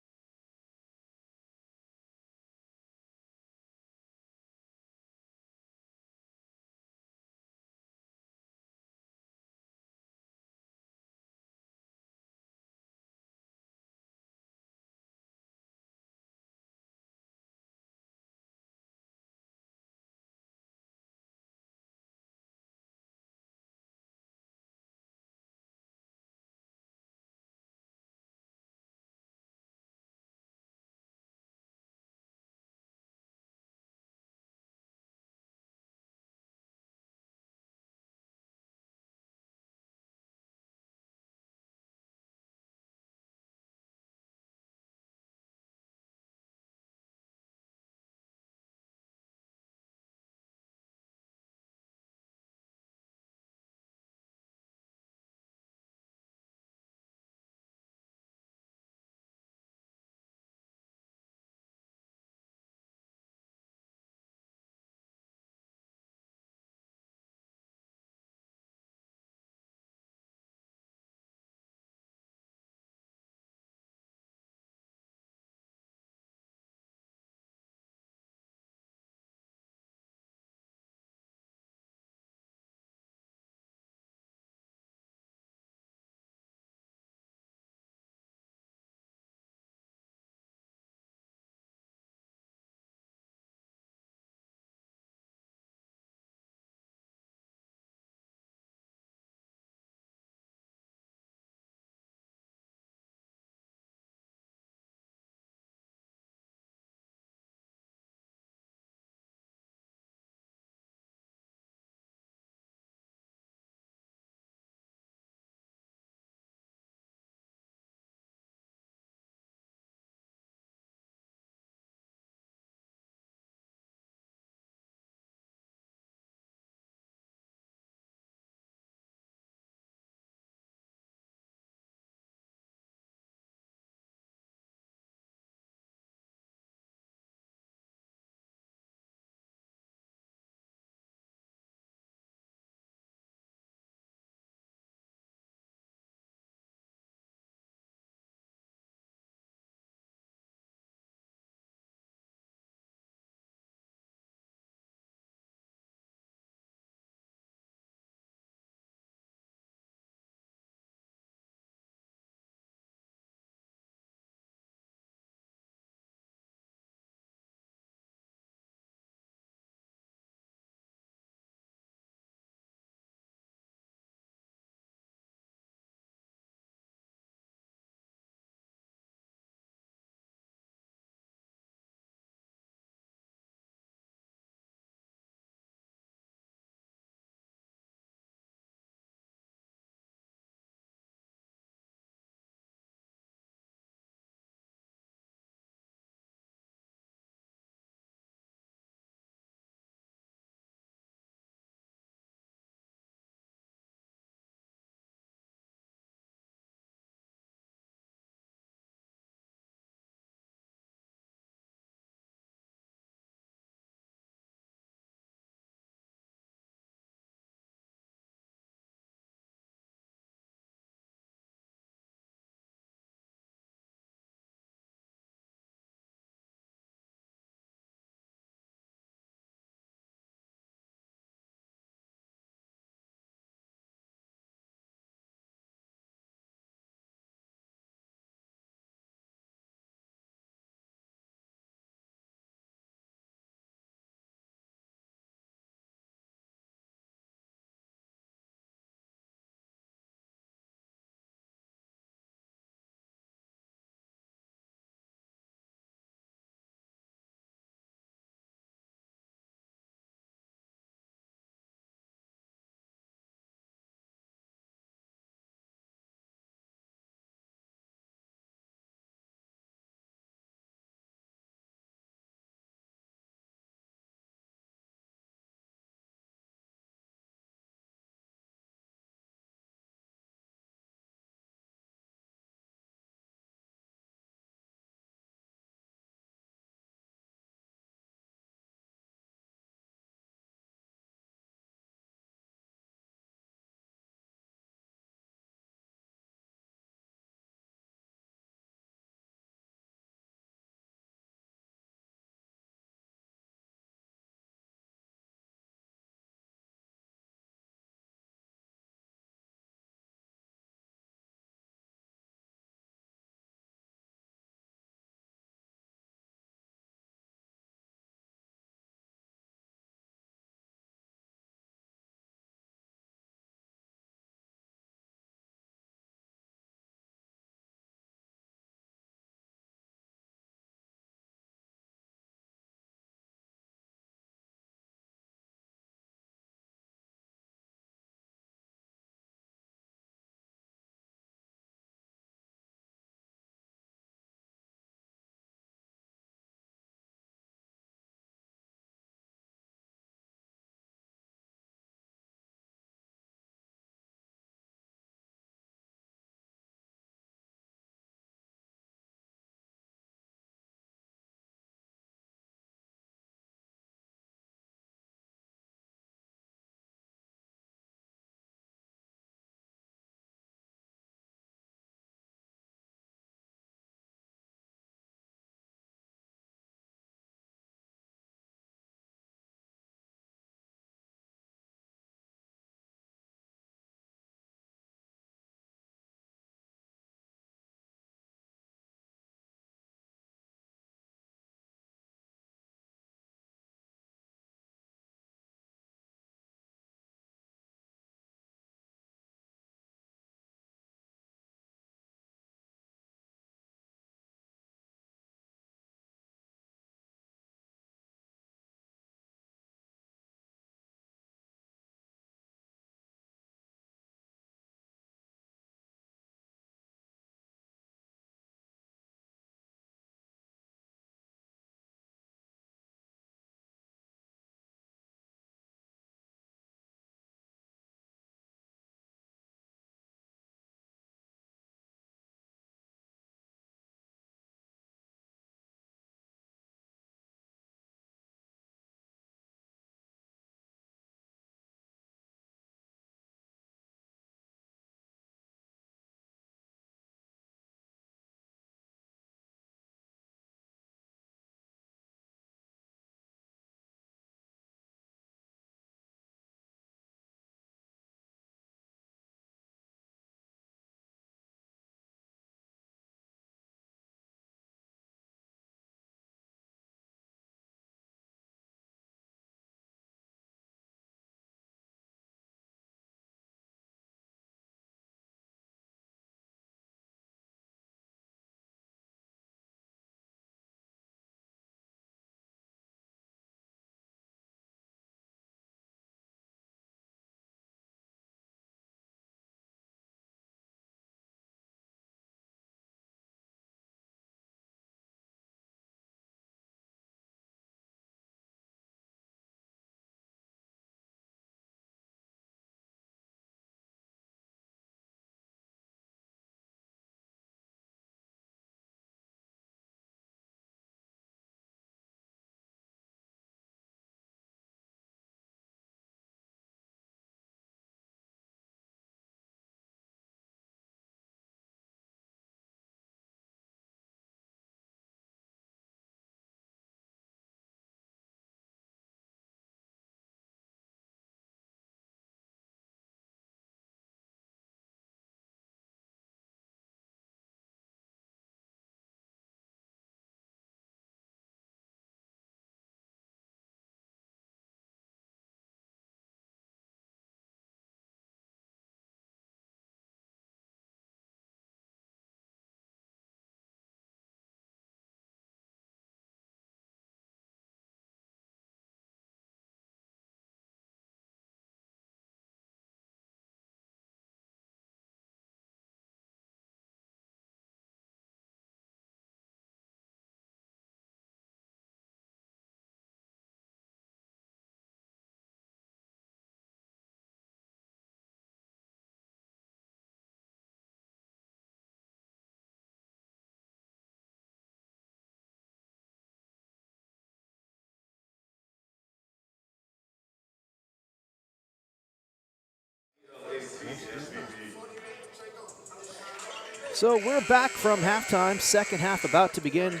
So we're back from halftime. Second half about to begin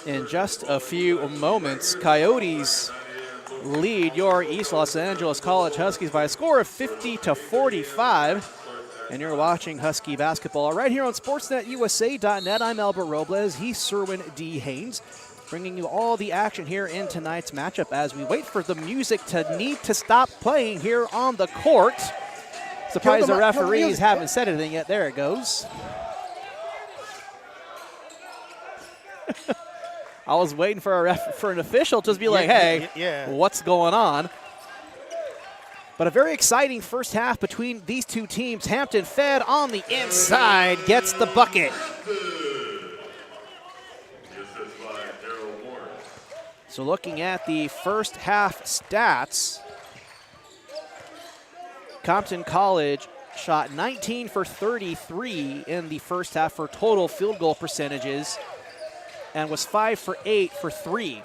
in just a few moments. Coyotes lead your East Los Angeles College Huskies by a score of 50-45. And you're watching Husky basketball right here on SportsNetUSA.net. I'm Albert Robles. He's Cerwin D. Haynes, bringing you all the action here in tonight's matchup as we wait for the music to need to stop playing here on the court. Surprised the referees haven't said anything yet. There it goes. I was waiting for an official to just be like, hey, what's going on? But a very exciting first half between these two teams. Hampton fed on the inside, gets the bucket. So looking at the first half stats, Compton College shot 19 for 33 in the first half for total field goal percentages and was 5 for 8 for 3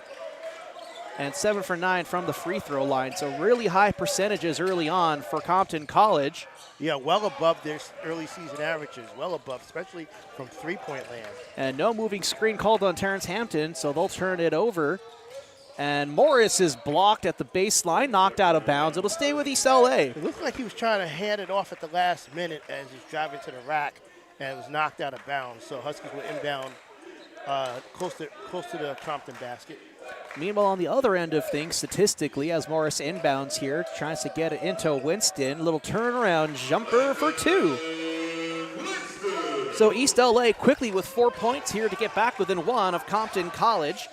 and 7 for 9 from the free throw line. So really high percentages early on for Compton College. Yeah, well above their early season averages, well above, especially from three-point land. And no moving screen called on Terrence Hampton, so they'll turn it over. And Morris is blocked at the baseline, knocked out of bounds. It'll stay with East LA. It looked like he was trying to hand it off at the last minute as he's driving to the rack and was knocked out of bounds. So Huskies were inbound close to the Compton basket. Meanwhile, on the other end of things, statistically, as Morris inbounds here, tries to get it into Winston. Little turnaround jumper for 2. So East LA quickly with 4 points here to get back within 1 of Compton College.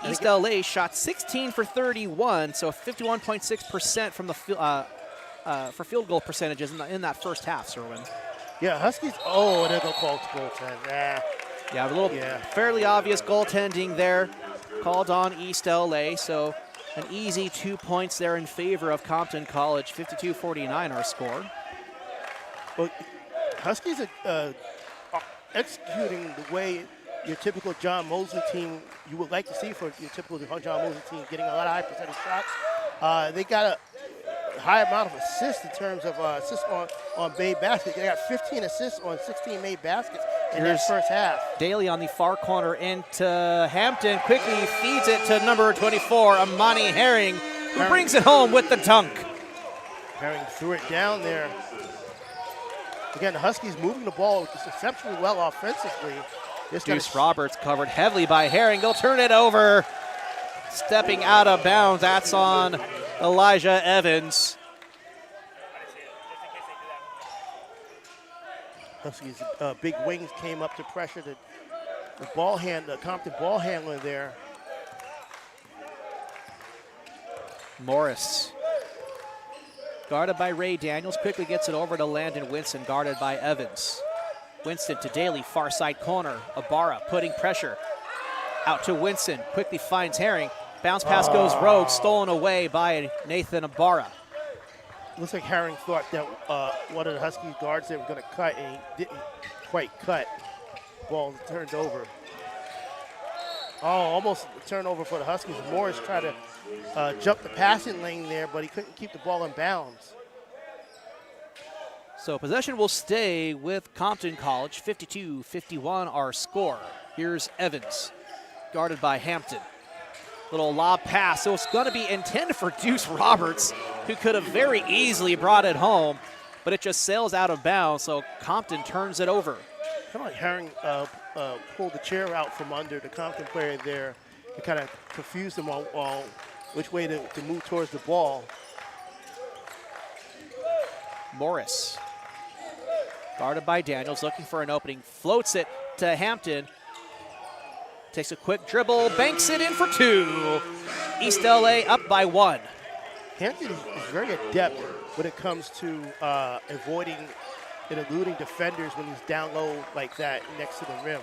East LA shot 16 for 31, so 51.6% from the for field goal percentages in that first half, Cerwin. Yeah, Huskies. Oh, they're going to call goaltend. Yeah, a little fairly obvious goaltending there called on East LA, so an easy 2 points there in favor of Compton College, 52-49 our score. Well, Huskies are executing the way your typical John Mosley team you would like to see for your typical John Mosley team, getting a lot of high percentage shots. They got a high amount of assists in terms of assists on made baskets. They got 15 assists on 16 made baskets in that first half. Daly on the far corner into Hampton, quickly feeds it to number 24, Amani Herring, who brings it home with the dunk. Herring threw it down there. Again, the Huskies moving the ball exceptionally well offensively. Deuce Roberts covered heavily by Herring. They'll turn it over. Stepping out of bounds. That's on Elijah Evans. Huskies big wings came up to pressure the Compton ball handler there. Morris. Guarded by Ray Daniels. Quickly gets it over to Landon Winston, guarded by Evans. Winston to Daly, far side corner. Ibarra putting pressure. Out to Winston, quickly finds Herring. Bounce pass goes rogue, stolen away by Nathan Ibarra. Looks like Herring thought that one of the Huskies guards they were going to cut, and he didn't quite cut. Ball turned over. Oh, almost a turnover for the Huskies. Morris tried to jump the passing lane there, but he couldn't keep the ball in bounds. So possession will stay with Compton College, 52-51 our score. Here's Evans, guarded by Hampton. Little lob pass, so it's going to be intended for Deuce Roberts, who could have very easily brought it home, but it just sails out of bounds, so Compton turns it over. Kind of like Herring pulled the chair out from under the Compton player there. It kind of confused him on which way to move towards the ball. Morris, guarded by Daniels, looking for an opening, floats it to Hampton. Takes a quick dribble, banks it in for 2. East LA up by 1. Hampton is very adept when it comes to avoiding and eluding defenders when he's down low like that next to the rim.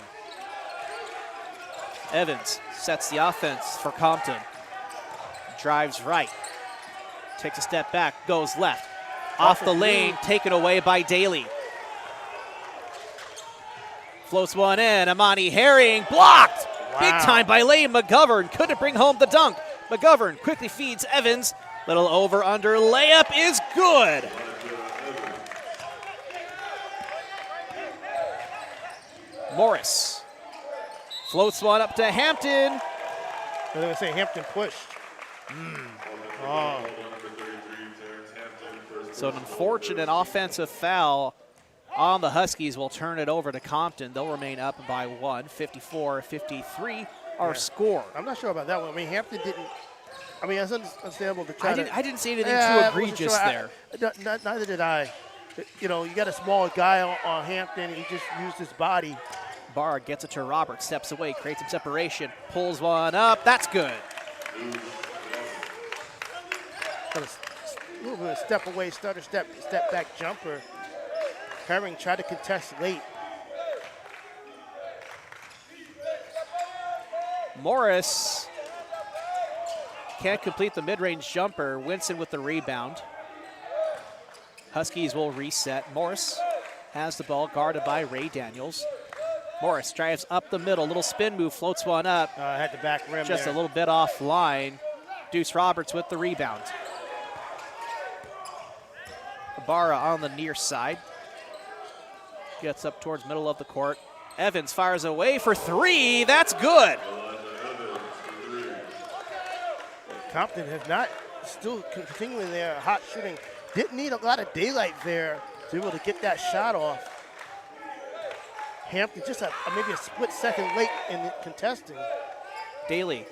Evans sets the offense for Compton. Drives right. Takes a step back, goes left. Off the lane, taken away by Daly. Floats one in, Amani Herring, blocked! Wow. Big time by Lane McGovern, couldn't bring home the dunk. McGovern quickly feeds Evans. Little over-under layup is good. Morris floats one up to Hampton. I was going to say Hampton pushed. Oh. So an unfortunate offensive foul on the Huskies will turn it over to Compton. They'll remain up by 1, 54-53 our score. I'm not sure about that one. I mean, Hampton didn't. I mean, it's understandable to try I didn't see anything too egregious there. Neither did I. You know, you got a small guy on Hampton. He just used his body. Barr gets it to Robert, steps away, creates some separation, pulls one up. That's good. Got a little bit of step away, stutter step back jumper. Herring tried to contest late. Morris can't complete the mid-range jumper. Winston with the rebound. Huskies will reset. Morris has the ball, guarded by Ray Daniels. Morris drives up the middle, little spin move, floats one up. Had the back rim just there. a little bit offline. Deuce Roberts with the rebound. Ibarra on the near side. Gets up towards middle of the court. Evans fires away for 3. That's good. Compton has not, still continuing their hot shooting. Didn't need a lot of daylight there to be able to get that shot off. Hampton just maybe a split second late in the contesting. Daly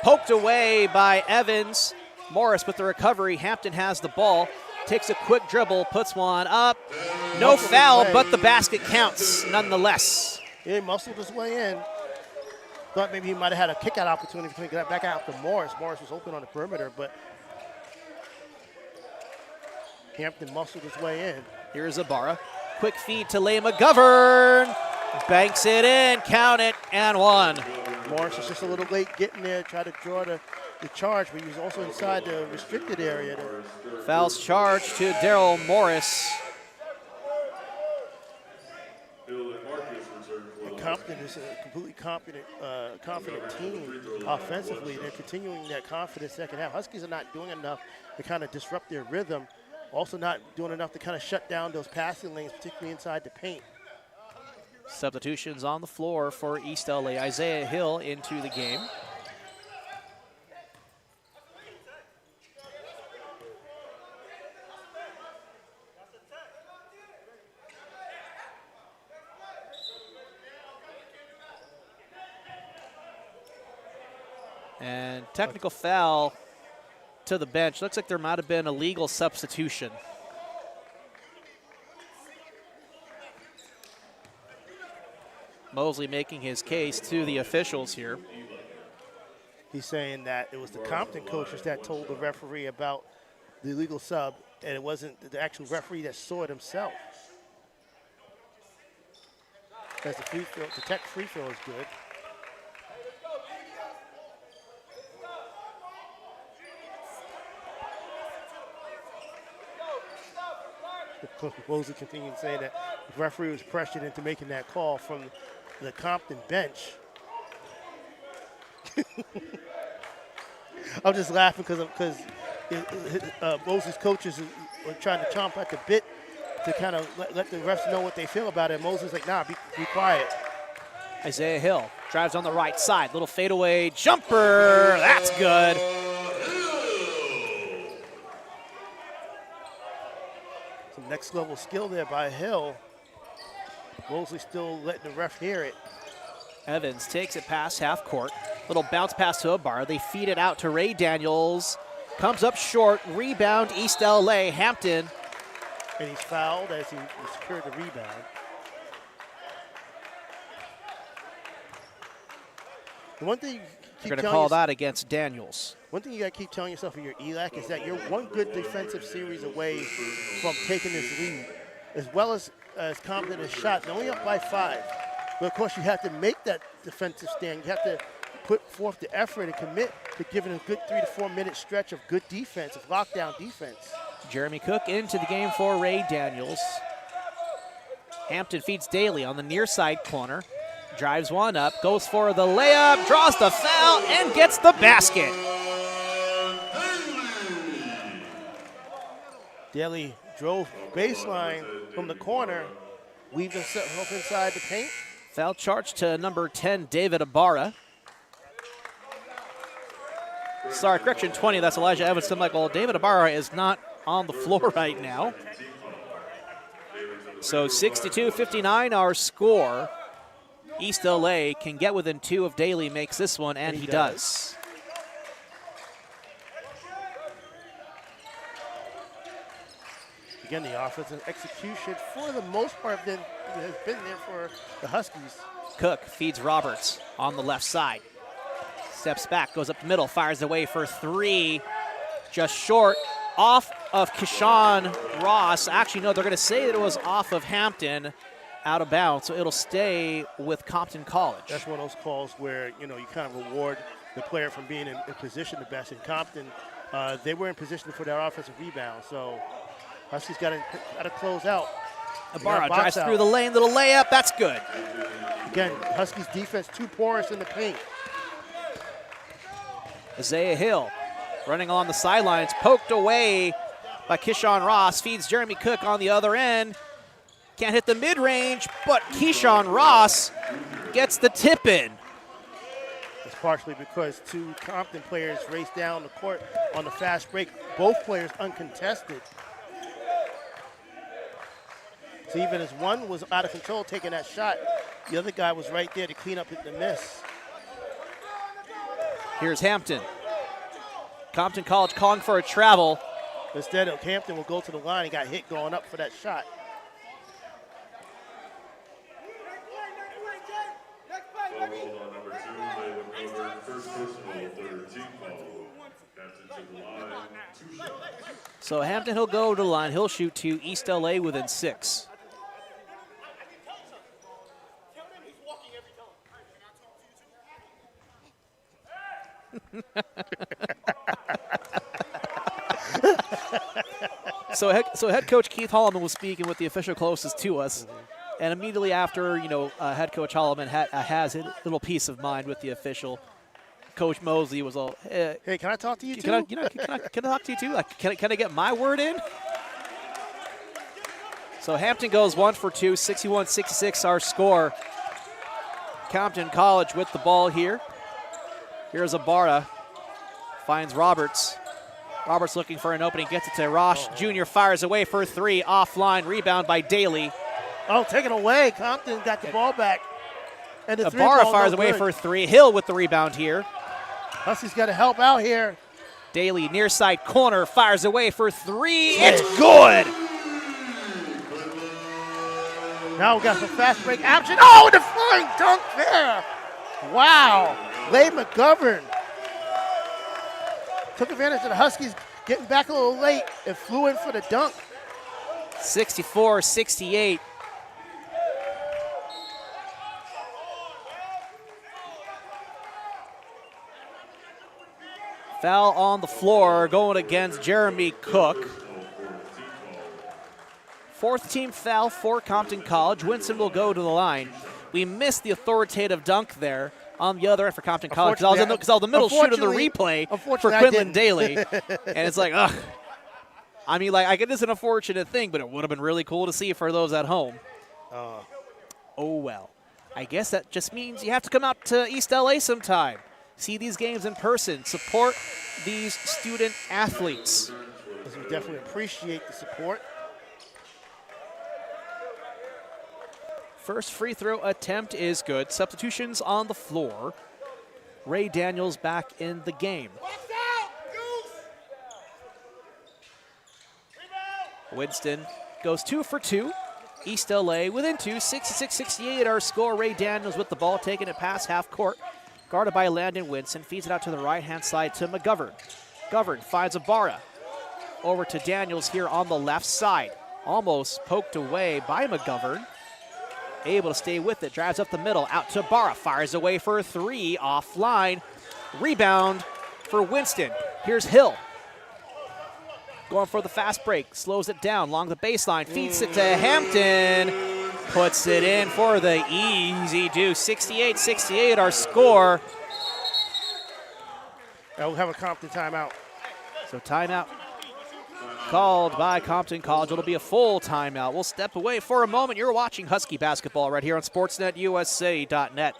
poked away by Evans. Morris with the recovery. Hampton has the ball. Takes a quick dribble, puts one up. No foul, but the basket counts nonetheless. He muscled his way in. Thought maybe he might have had a kick-out opportunity to get back out to Morris. Morris was open on the perimeter, but Hampton muscled his way in. Here's Ibarra. Quick feed to Leigh McGovern. Banks it in, count it, and 1. Morris was just a little late getting there, tried to draw the charge, but he was also inside the restricted area. Fouls charge to Daryl Morris. Compton is a completely confident team offensively. They're continuing that confidence second half. Huskies are not doing enough to kind of disrupt their rhythm. Also not doing enough to kind of shut down those passing lanes, particularly inside the paint. Substitutions on the floor for East LA. Isaiah Hill into the game. And technical foul to the bench. Looks like there might have been a legal substitution. Mosley making his case to the officials here. He's saying that it was the Compton coaches that told the referee about the illegal sub, and it wasn't the actual referee that saw it himself. As the tech free throw is good. Mosley continued saying that the referee was pressured into making that call from the Compton bench. I'm just laughing because Mosley's coaches were trying to chomp at the bit to kind of let the refs know what they feel about it. Mosley's like, nah, be quiet. Isaiah Hill drives on the right side. Little fadeaway jumper. That's good. Some next level skill there by Hill. Mosley still letting the ref hear it. Evans takes it past half court. Little bounce pass to Ibarra. They feed it out to Ray Daniels. Comes up short. Rebound East LA. Hampton. And he's fouled as he secured the rebound. The one thing You're going to call that against Daniels. One thing you got to keep telling yourself in your ELAC is that you're one good defensive series away from taking this lead, as well as Compton has shot. They're only up by 5. But, of course, you have to make that defensive stand. You have to put forth the effort and commit to giving a good 3 to 4 minute stretch of good defense, of lockdown defense. Jeremy Cook into the game for Ray Daniels. Hampton feeds Daly on the near side corner. Drives one up, goes for the layup, draws the foul, and gets the basket. Daly drove baseline from the corner, weaved himself inside the paint. Foul charge to number 10, David Ibarra. Sorry, correction, 20. That's Elijah Evans. I'm like, well, David Ibarra is not on the floor right now. So 62-59 our score. East LA can get within 2 if Daly makes this one, and he does. Again, the offensive execution, for the most part, has been there for the Huskies. Cook feeds Roberts on the left side. Steps back, goes up the middle, fires away for 3. Just short. Off of Keyshawn Ross. Actually, no, they're going to say that it was off of Hampton, out of bounds, so it'll stay with Compton College. That's one of those calls where, you kind of reward the player from being in position the best. In Compton, they were in position for their offensive rebound, so Huskies got to close out. Ibarra drives through the lane, little layup, that's good. Again, Huskies defense too porous in the paint. Isaiah Hill running along the sidelines, poked away by Keyshawn Ross, feeds Jeremy Cook on the other end. Can't hit the mid-range, but Keyshawn Ross gets the tip in. It's partially because 2 Compton players raced down the court on the fast break, both players uncontested. So even as one was out of control taking that shot, the other guy was right there to clean up the miss. Here's Hampton. Compton College calling for a travel. Instead, Hampton will go to the line. He got hit going up for that shot. Foul on number 2, Layla Coburn, first personal, 3rd team foul. Hampton to the line, 2 shots. So Hampton, he'll go to the line. He'll shoot to East LA within 6. So head coach Keith Holloman was speaking with the official closest to us, and immediately after, head coach Holloman has a little peace of mind with the official. Coach Mosley was all, hey, can I talk to you too? Can I talk to you too? Like, can I get my word in? So Hampton goes 1 for 2, 61-66 our score. Compton College with the ball here. Here's Ibarra, finds Roberts. Roberts looking for an opening, gets it to Rosh Jr., fires away for 3, offline, rebound by Daly. Oh, taken away. Compton got the ball back. And the Ibarra fires away for 3. Hill with the rebound here. Huskies got to help out here. Daly near side corner, fires away for 3. It's good. Now we got some fast break action. Oh, the flying dunk there. Wow. Lay McGovern took advantage of the Huskies getting back a little late and flew in for the dunk. 64-68. Foul on the floor going against Jeremy Cook. 4th team foul for Compton College. Winston will go to the line. We missed the authoritative dunk there on the other end for Compton College because I was in the middle shooting the replay for Quinlan Daly. And it's like, ugh. I mean, like, I get this an unfortunate thing, but it would have been really cool to see for those at home. Oh, well. I guess that just means you have to come out to East LA sometime. See these games in person. Support these student athletes. We definitely appreciate the support. First free throw attempt is good. Substitutions on the floor. Ray Daniels back in the game. Winston goes 2 for 2. East LA within 2, 66-68 our score. Ray Daniels with the ball, taking it past half court. Guarded by Landon Winston, feeds it out to the right-hand side to McGovern. McGovern finds Ibarra. Over to Daniels here on the left side. Almost poked away by McGovern. Able to stay with it, drives up the middle, out to Ibarra, fires away for 3, offline. Rebound for Winston. Here's Hill. Going for the fast break, slows it down along the baseline, feeds it to Hampton. Puts it in for the easy deuce. 68-68 our score. We'll have a Compton timeout. So timeout called by Compton College. It'll be a full timeout. We'll step away for a moment. You're watching Husky basketball right here on SportsNetUSA.net.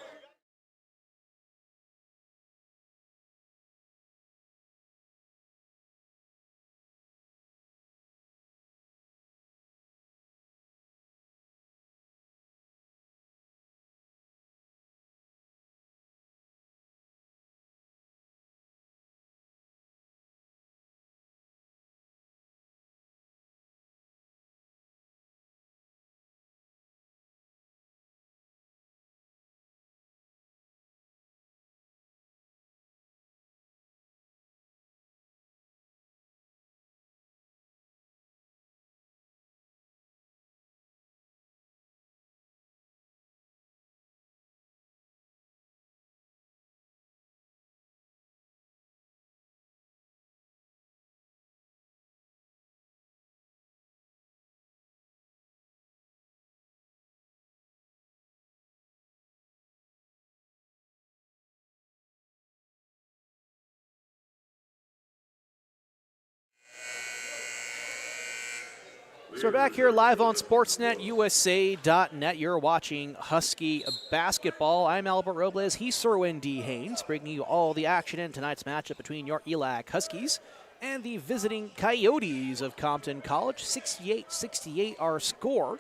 So we're back here live on SportsNetUSA.net. You're watching Husky basketball. I'm Albert Robles. He's Cerwin D. Haynes, bringing you all the action in tonight's matchup between your ELAC Huskies and the visiting Coyotes of Compton College. 68-68 our score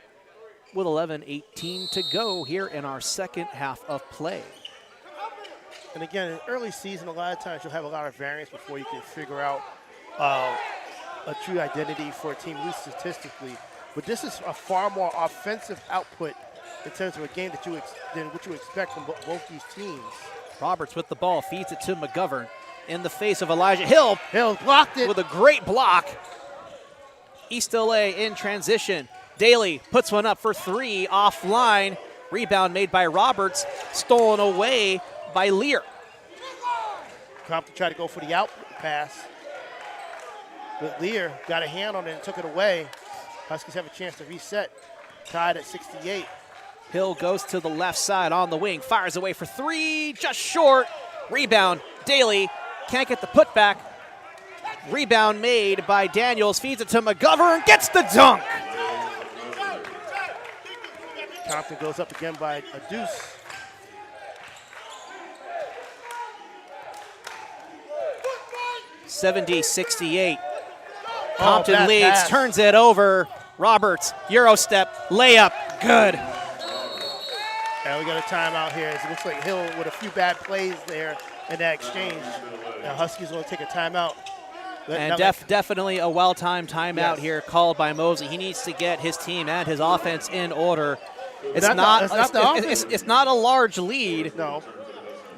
with 11:18 to go here in our second half of play. And again, in early season, a lot of times you'll have a lot of variance before you can figure out a true identity for a team, at least statistically. But this is a far more offensive output in terms of a game than what you expect from both these teams. Roberts with the ball, feeds it to McGovern in the face of Elijah Hill. Hill blocked it with a great block. East LA in transition. Daly puts one up for three offline. Rebound made by Roberts, stolen away by Lear. Compton tried to go for the out pass, but Lear got a hand on it and took it away. Huskies have a chance to reset, tied at 68. Hill goes to the left side on the wing, fires away for three, just short. Rebound, Daly can't get the putback. Rebound made by Daniels, feeds it to McGovern, gets the dunk. Compton goes up again by a deuce. (70-68). Compton leads, pass. Turns it over. Roberts, Euro step, layup, good. And we got a timeout here. It looks like Hill with a few bad plays there in that exchange. Now Huskies will take a timeout. And definitely a well-timed timeout here called by Mosley. He needs to get his team and his offense in order. It's not a large lead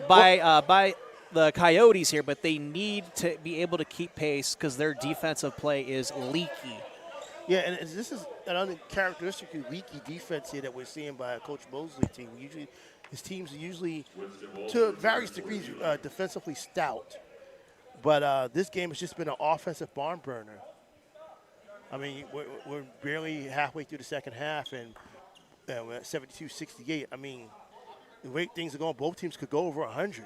by the Coyotes here, but they need to be able to keep pace because their defensive play is leaky. Yeah, and this is another characteristically leaky defense here that we're seeing by Coach Mosley's team. His teams are usually, to various degrees, defensively stout. But this game has just been an offensive barn burner. I mean, we're barely halfway through the second half, and we're at 72-68. I mean, the way things are going, both teams could go over 100.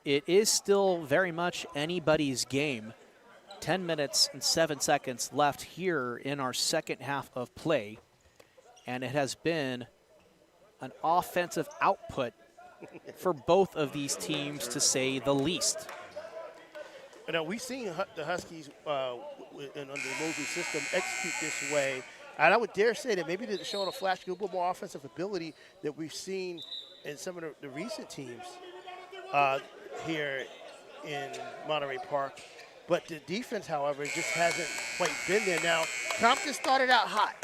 It is still very much anybody's game. 10 minutes and 7 seconds left here in our second half of play. And it has been an offensive output for both of these teams, to say the least. Now, we've seen the Huskies under the Mosley system execute this way. And I would dare say that maybe they're showing a flash, a little bit more offensive ability that we've seen in some of the recent teams here in Monterey Park. But the defense, however, just hasn't quite been there. Now, Compton started out hot.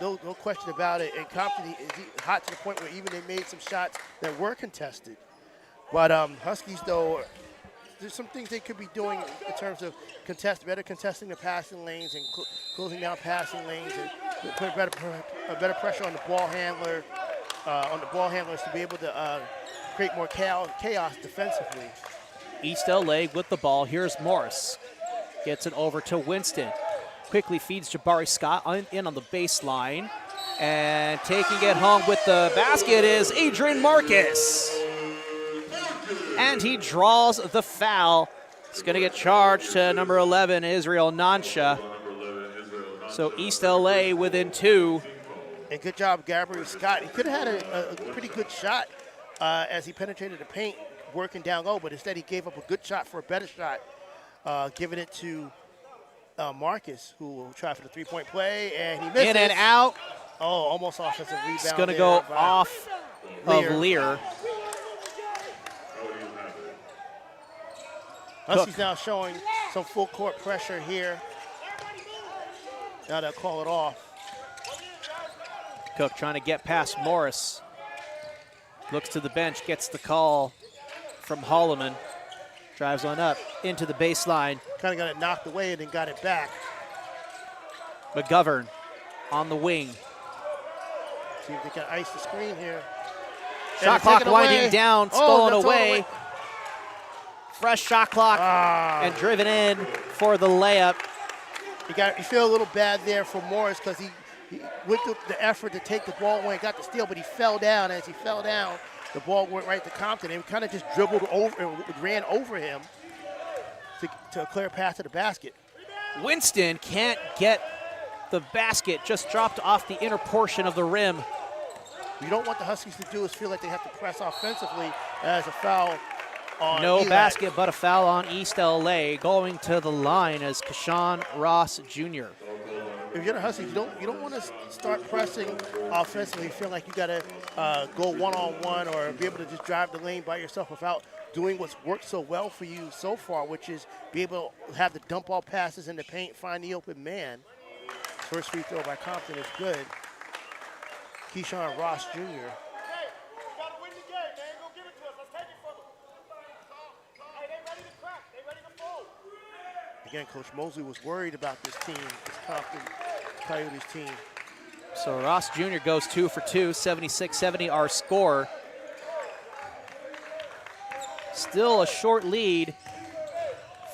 No question about it. And Compton is hot to the point where even they made some shots that were contested. But Huskies, though, there's some things they could be doing in terms of better contesting the passing lanes and closing down passing lanes and put better pressure on the ball handler, to be able to create more chaos defensively. East LA with the ball. Here's Morris. Gets it over to Winston. Quickly feeds Jabari Scott in on the baseline. And taking it home with the basket is Adrian Marcus. And he draws the foul It's going to get charged to number 11, Israel Nansha. So East LA within 2. And good job, Gabriel Scott. He could have had a pretty good shot as he penetrated the paint, working down low, but instead he gave up a good shot for a better shot, giving it to Marcus, who will try for the three-point play, and he misses. In and out. Oh, almost offensive rebound. It's going to go off of Lear. Huskies now showing some full court pressure here. Now they'll call it off. Cook trying to get past Morris. Looks to the bench, gets the call from Holloman. Drives on up into the baseline. Kind of got it knocked away and then got it back. McGovern on the wing. See if they can ice the screen here. Shot clock winding down, stolen away. Fresh shot clock and driven in for the layup. You feel a little bad there for Morris because he went through the effort to take the ball away and got the steal, but he fell down. As he fell down, the ball went right to Compton and kind of just dribbled over and ran over him to clear a path to the basket. Winston can't get the basket, just dropped off the inner portion of the rim. What you don't want the Huskies to do is feel like they have to press offensively as a foul on No ELAC. basket, but a foul on East LA. Going to the line as Kashawn Ross Jr. If you're the Huskies, you don't want to start pressing offensively. You feel like you got to go one-on-one or be able to just drive the lane by yourself without doing what's worked so well for you so far, which is be able to have the dump ball passes in the paint, find the open man. First free throw by Compton is good. Keyshawn Ross Jr. Again, Coach Mosley was worried about this team, this Compton Coyotes team. So Ross Jr. goes 2 for 2, 76-70 our score. Still a short lead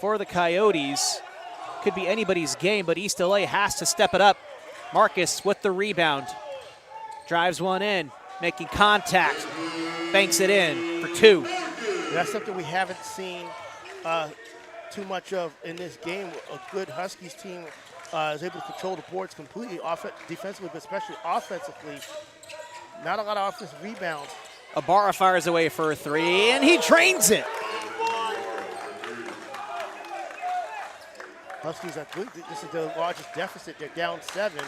for the Coyotes. Could be anybody's game, but East LA has to step it up. Marcus with the rebound. Drives one in, making contact. Banks it in for 2. That's something we haven't seen too much of in this game. A good Huskies team is able to control the boards completely, defensively, but especially offensively. Not a lot of offensive rebounds. Ibarra fires away for a 3, and he drains it. Huskies, I think this is the largest deficit. They're down 7.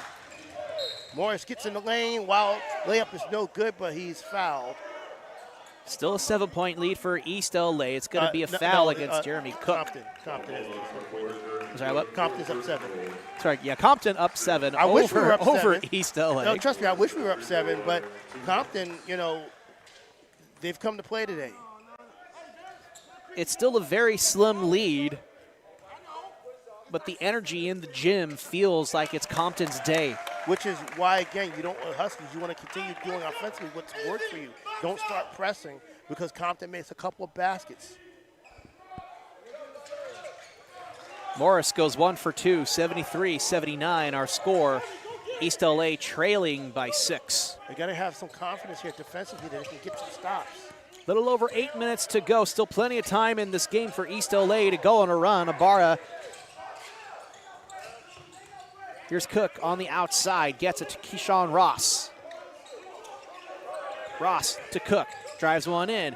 Morris gets in the lane. Wild layup is no good, but he's fouled. Still a 7-point lead for East LA. It's going to be a foul against Jeremy Cook. Compton is Sorry, what? Compton's up 7. Sorry, yeah, Compton up 7 wish we were up over 7. East LA. No, trust me, I wish we were up 7, but Compton, they've come to play today. It's still a very slim lead, but the energy in the gym feels like it's Compton's day. Which is why, again, Huskies, you want to continue doing offensively what's worked for you. Don't start pressing because Compton makes a couple of baskets. Morris goes 1 for 2, 73-79 our score. East LA trailing by 6. They got to have some confidence here defensively that they can get some stops. Little over 8 minutes to go. Still plenty of time in this game for East LA to go on a run. Ibarra. Here's Cook on the outside. Gets it to Keyshawn Ross. Ross to Cook. Drives one in.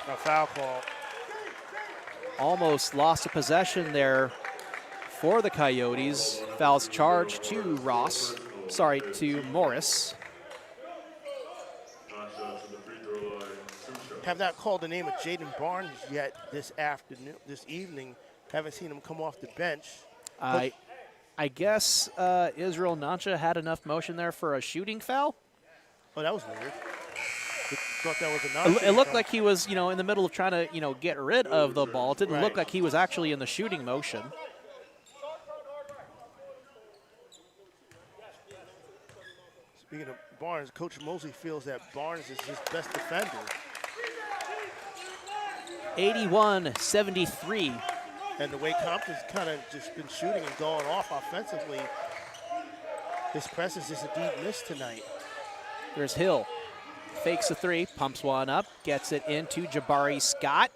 A foul call. Almost lost a possession there for the Coyotes. Fouls charged to Ross. Sorry, to Morris. Have not called the name of Jaden Barnes yet this evening. Haven't seen him come off the bench. I guess Israel Nansha had enough motion there for a shooting foul. Oh, that was weird. Thought that was a non-shooting It looked foul. like he was, in the middle of trying to, get rid of the ball. It didn't look like he was actually in the shooting motion. Speaking of Barnes, Coach Mosley feels that Barnes is his best defender. 81-73. And the way Compton's kind of just been shooting and going off offensively, his presence is indeed missed tonight. There's Hill. Fakes a 3, pumps one up, gets it into Jabari Scott.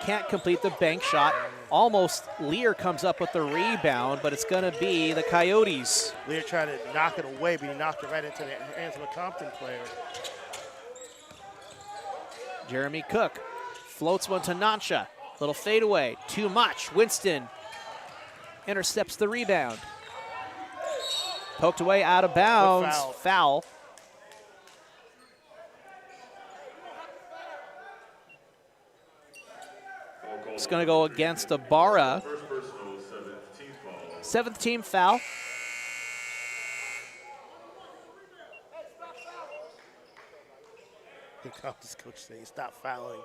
can't complete the bank shot. Almost Lear comes up with the rebound, but it's going to be the Coyotes. Lear tried to knock it away, but he knocked it right into the hands of a Compton player. Jeremy Cook floats one to Nancha. Little fadeaway, too much. Winston intercepts the rebound. Poked away, out of bounds. Foul. It's going to go against Ibarra. First personal, 17th foul. 7th team foul. The Compton's coach saying stop fouling.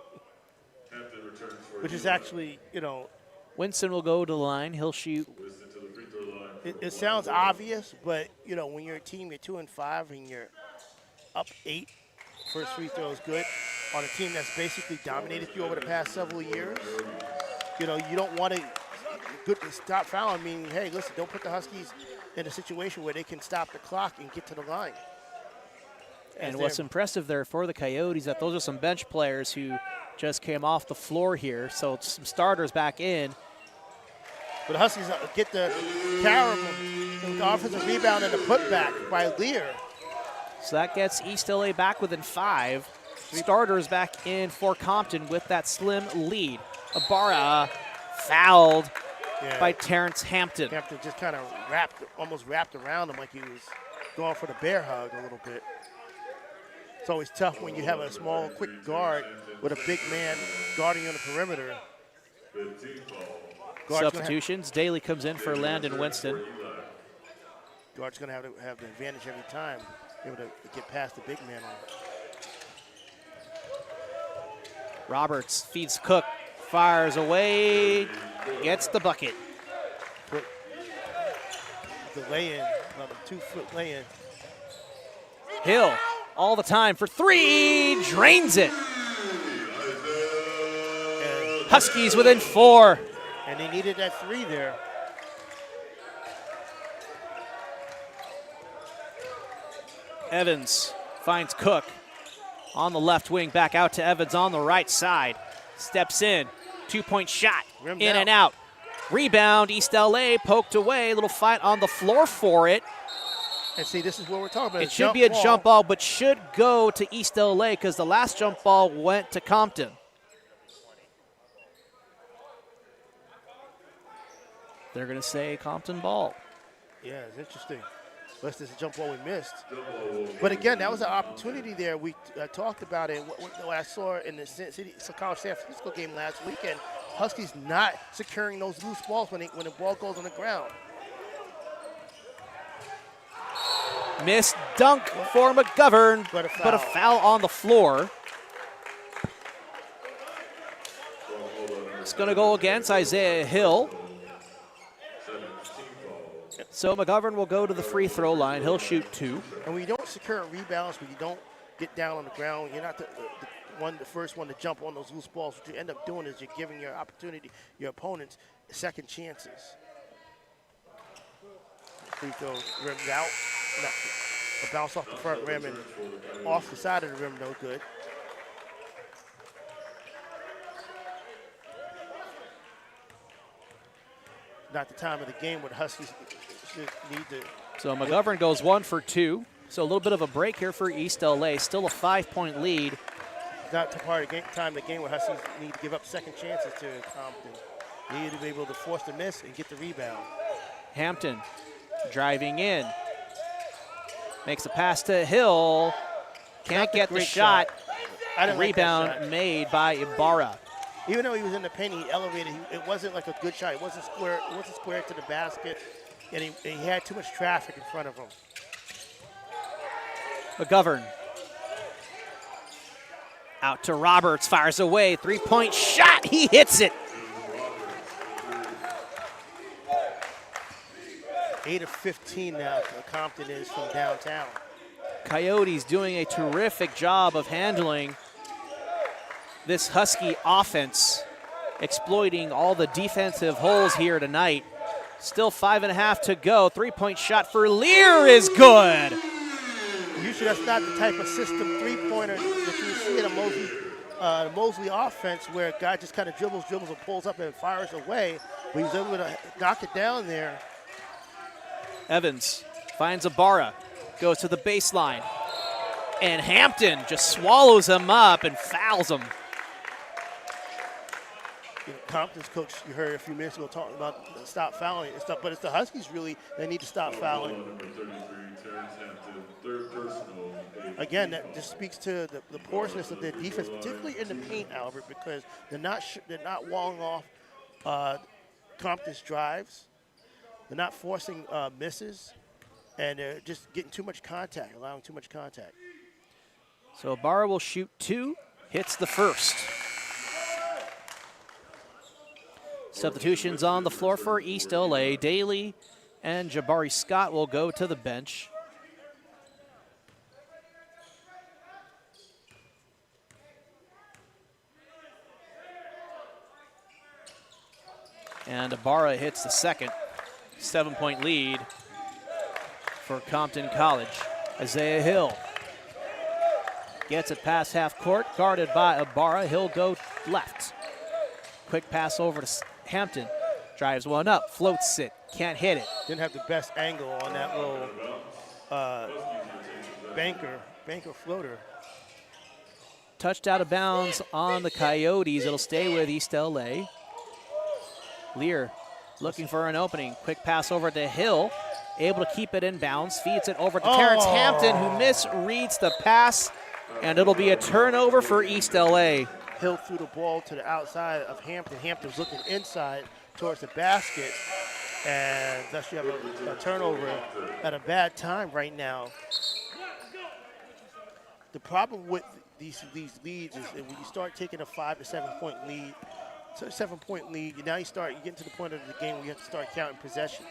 Hampton returns for Which is E-rena. actually, you know, Winston will go to the line. He'll shoot. Winston to the free throw line for it sounds obvious, but, you know, when you're a team, you're 2-5, and you're up 8, first free throw is good. On a team that's basically dominated you over the past several years, you know, you don't want to stop fouling, meaning, hey, listen, don't put the Huskies in a situation where they can stop the clock and get to the line. And what's impressive there for the Coyotes, that those are some bench players who just came off the floor here. So some starters back in. But the Huskies get the offensive rebound and the putback by Lear. So that gets East LA back within 5. Starters back in for Compton with that slim lead. Ibarra fouled by Terrence Hampton. Hampton just kind of almost wrapped around him like he was going for the bear hug a little bit. It's always tough when you have a small, quick guard with a big man guarding on the perimeter. 15th foul. Substitutions. Daly comes in for Landon Winston. Guard's going to have the advantage every time, be able to get past the big man on it. Roberts feeds Cook, fires away, gets the bucket. The lay-in, about a 2-foot lay-in. Hill, all the time for 3, drains it. Huskies within 4. And they needed that 3 there. Evans finds Cook on the left wing, back out to Evans on the right side. Steps in, 2-point shot, Rimmed in out. and out. Rebound, East LA poked away, little fight on the floor for it. And see, this is what we're talking about. It should be a jump ball, but should go to East LA because the last jump ball went to Compton. They're going to say Compton ball. Yeah, it's interesting. Unless there's a jump ball we missed. But again, that was an opportunity there. We talked about it. What I saw in the College San Francisco game last weekend, Huskies not securing those loose balls when the ball goes on the ground. Missed dunk for McGovern, But a foul on the floor. It's going to go against Isaiah Hill. So McGovern will go to the free throw line. He'll shoot 2. And when you don't secure rebounds, when you don't get down on the ground, you're not the first one to jump on those loose balls. What you end up doing is you're giving your opponents second chances. Free throw rimmed out. A bounce off the front rim and off the side of the rim, no good. Not the time of the game where the Huskies should need to. So McGovern goes 1 for 2. So a little bit of a break here for East LA. Still a 5-point lead. Not the part of the time of the game where Huskies need to give up second chances to Compton. They need to be able to force the miss and get the rebound. Hampton driving in. Makes a pass to Hill. Can't get the shot. I didn't like that Rebound shot. made by Ibarra. Even though he was in the paint, he elevated. It wasn't like a good shot. It wasn't square. It wasn't square to the basket, and he had too much traffic in front of him. McGovern. Out to Roberts, fires away. 3-point shot. He hits it. 8 of 15 now. Compton is from downtown. Coyotes doing a terrific job of handling this Husky offense, exploiting all the defensive holes here tonight. Still 5.5 to go. 3-point shot for Lear is good. Usually that's not the type of system three-pointer that you see in a the Mosley offense where a guy just kind of dribbles and pulls up and fires away, but he's able to knock it down there. Evans finds Ibarra, goes to the baseline, and Hampton just swallows him up and fouls him. Compton's coach, you heard a few minutes ago talking about stop fouling and stuff, but it's the Huskies really that need to stop fouling. Again, that just speaks to the porousness of their defense, particularly in the paint, Albert, because they're not walling off Compton's drives, they're not forcing misses, and they're just getting too much contact, allowing too much contact. So Ibarra will shoot 2, hits the first. Substitutions on the floor for East LA. Daly and Jabari Scott will go to the bench. And Ibarra hits the second. 7-point lead for Compton College. Isaiah Hill gets it past half court, guarded by Ibarra. He'll go left. Quick pass over to Hampton. Drives one up, floats it, can't hit it. Didn't have the best angle on that little banker floater. Touched out of bounds on the Coyotes. It'll stay with East LA. Lear looking for an opening. Quick pass over to Hill. Able to keep it in bounds. Feeds it over to Terrence Hampton, who misreads the pass. And it'll be a turnover for East LA. Hill threw the ball to the outside of Hampton. Hampton was looking inside towards the basket. And thus you have a turnover at a bad time right now. The problem with these leads is that when you start taking a 5 to 7 point lead, so 7-point lead, now you get to the point of the game where you have to start counting possessions.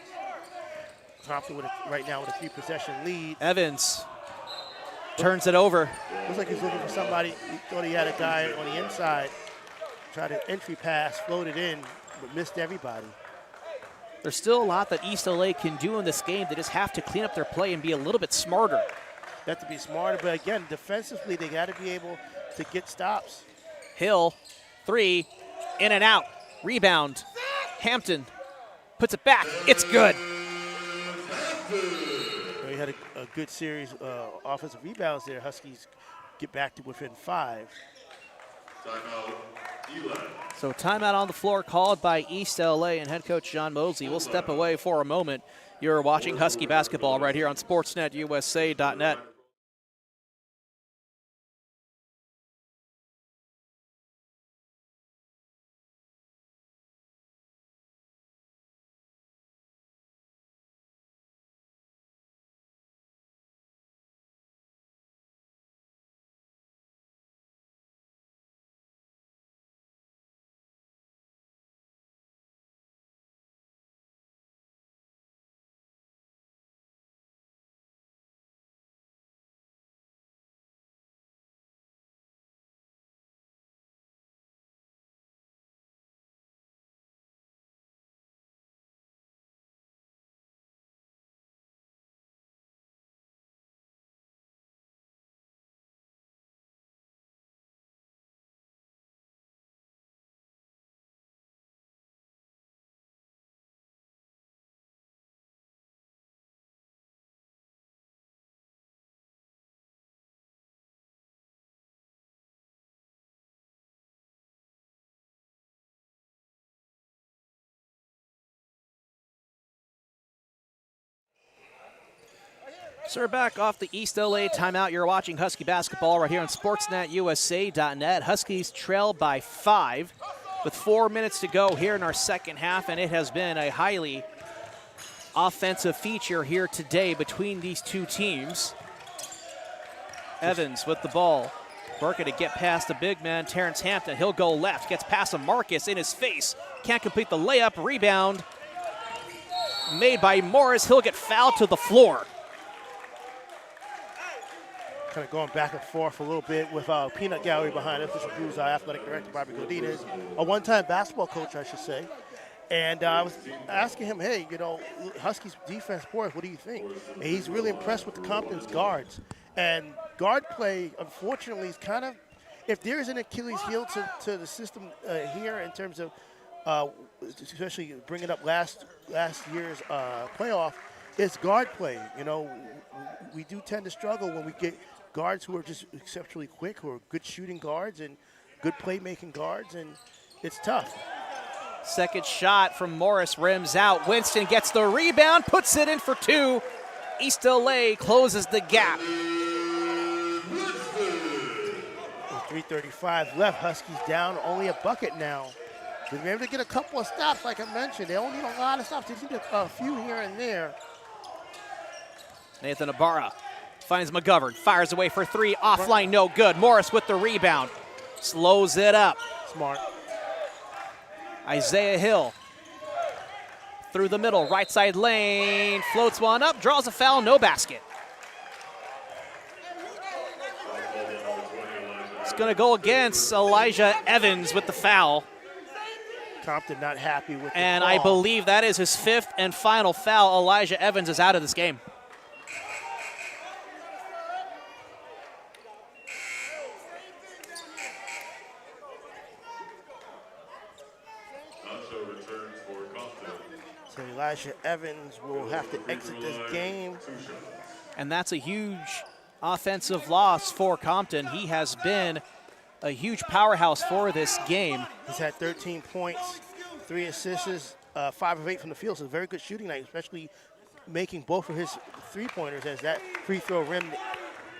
Compton right now with a 3-possession lead. Evans turns it over. Looks like he's looking for somebody. He thought he had a guy on the inside. Tried an entry pass, floated in, but missed everybody. There's still a lot that East LA can do in this game. They just have to clean up their play and be a little bit smarter. They have to be smarter, but again, defensively, they got to be able to get stops. Hill, 3, in and out. Rebound. Hampton puts it back. It's good. He had a good series of offensive rebounds there. Huskies get back to within 5. Timeout, ELAC. So timeout on the floor called by East LA, and head coach John Mosley will step away for a moment. You're watching Husky basketball right here on SportsNetUSA.net. So we're back off the East LA timeout. You're watching Husky basketball right here on SportsNetUSA.net. Huskies trail by 5 with 4 minutes to go here in our second half, and it has been a highly offensive feature here today between these two teams. Evans with the ball. Working to get past the big man, Terrence Hampton. He'll go left, gets past him. Marcus in his face. Can't complete the layup. Rebound made by Morris. He'll get fouled to the floor. Kind of going back and forth a little bit with our peanut gallery behind us. This is our athletic director, Bobby Godinez, a one-time basketball coach, I should say. And I was asking him, hey, you know, Huskies defense, boys, what do you think? And he's really impressed with the Compton's guards. And guard play, unfortunately, is kind of, if there is an Achilles heel to the system here in terms of, especially bringing up last year's playoff, it's guard play. You know, we do tend to struggle when we get guards who are just exceptionally quick, who are good shooting guards and good playmaking guards, and it's tough. Second shot from Morris rims out. Winston gets the rebound, puts it in for two. East LA closes the gap. With 3:35 left, Huskies down only a bucket now. They've been able to get a couple of stops, like I mentioned. They don't need a lot of stops. They need a few here and there. Nathan Ibarra finds McGovern, fires away for three, offline, no good. Morris with the rebound, slows it up. Smart. Isaiah Hill through the middle, right side lane, floats one up, draws a foul, no basket. It's going to go against Elijah Evans with the foul. Compton not happy with the And call. I believe that is his fifth and final foul. Elijah Evans is out of this game. Nacho returns for Compton. So Elijah Evans will have to exit this game. And that's a huge offensive loss for Compton. He has been a huge powerhouse for this game. He's had 13 points, 3 assists, 5 of 8 from the field. So a very good shooting night, especially making both of his three-pointers as that free throw rimmed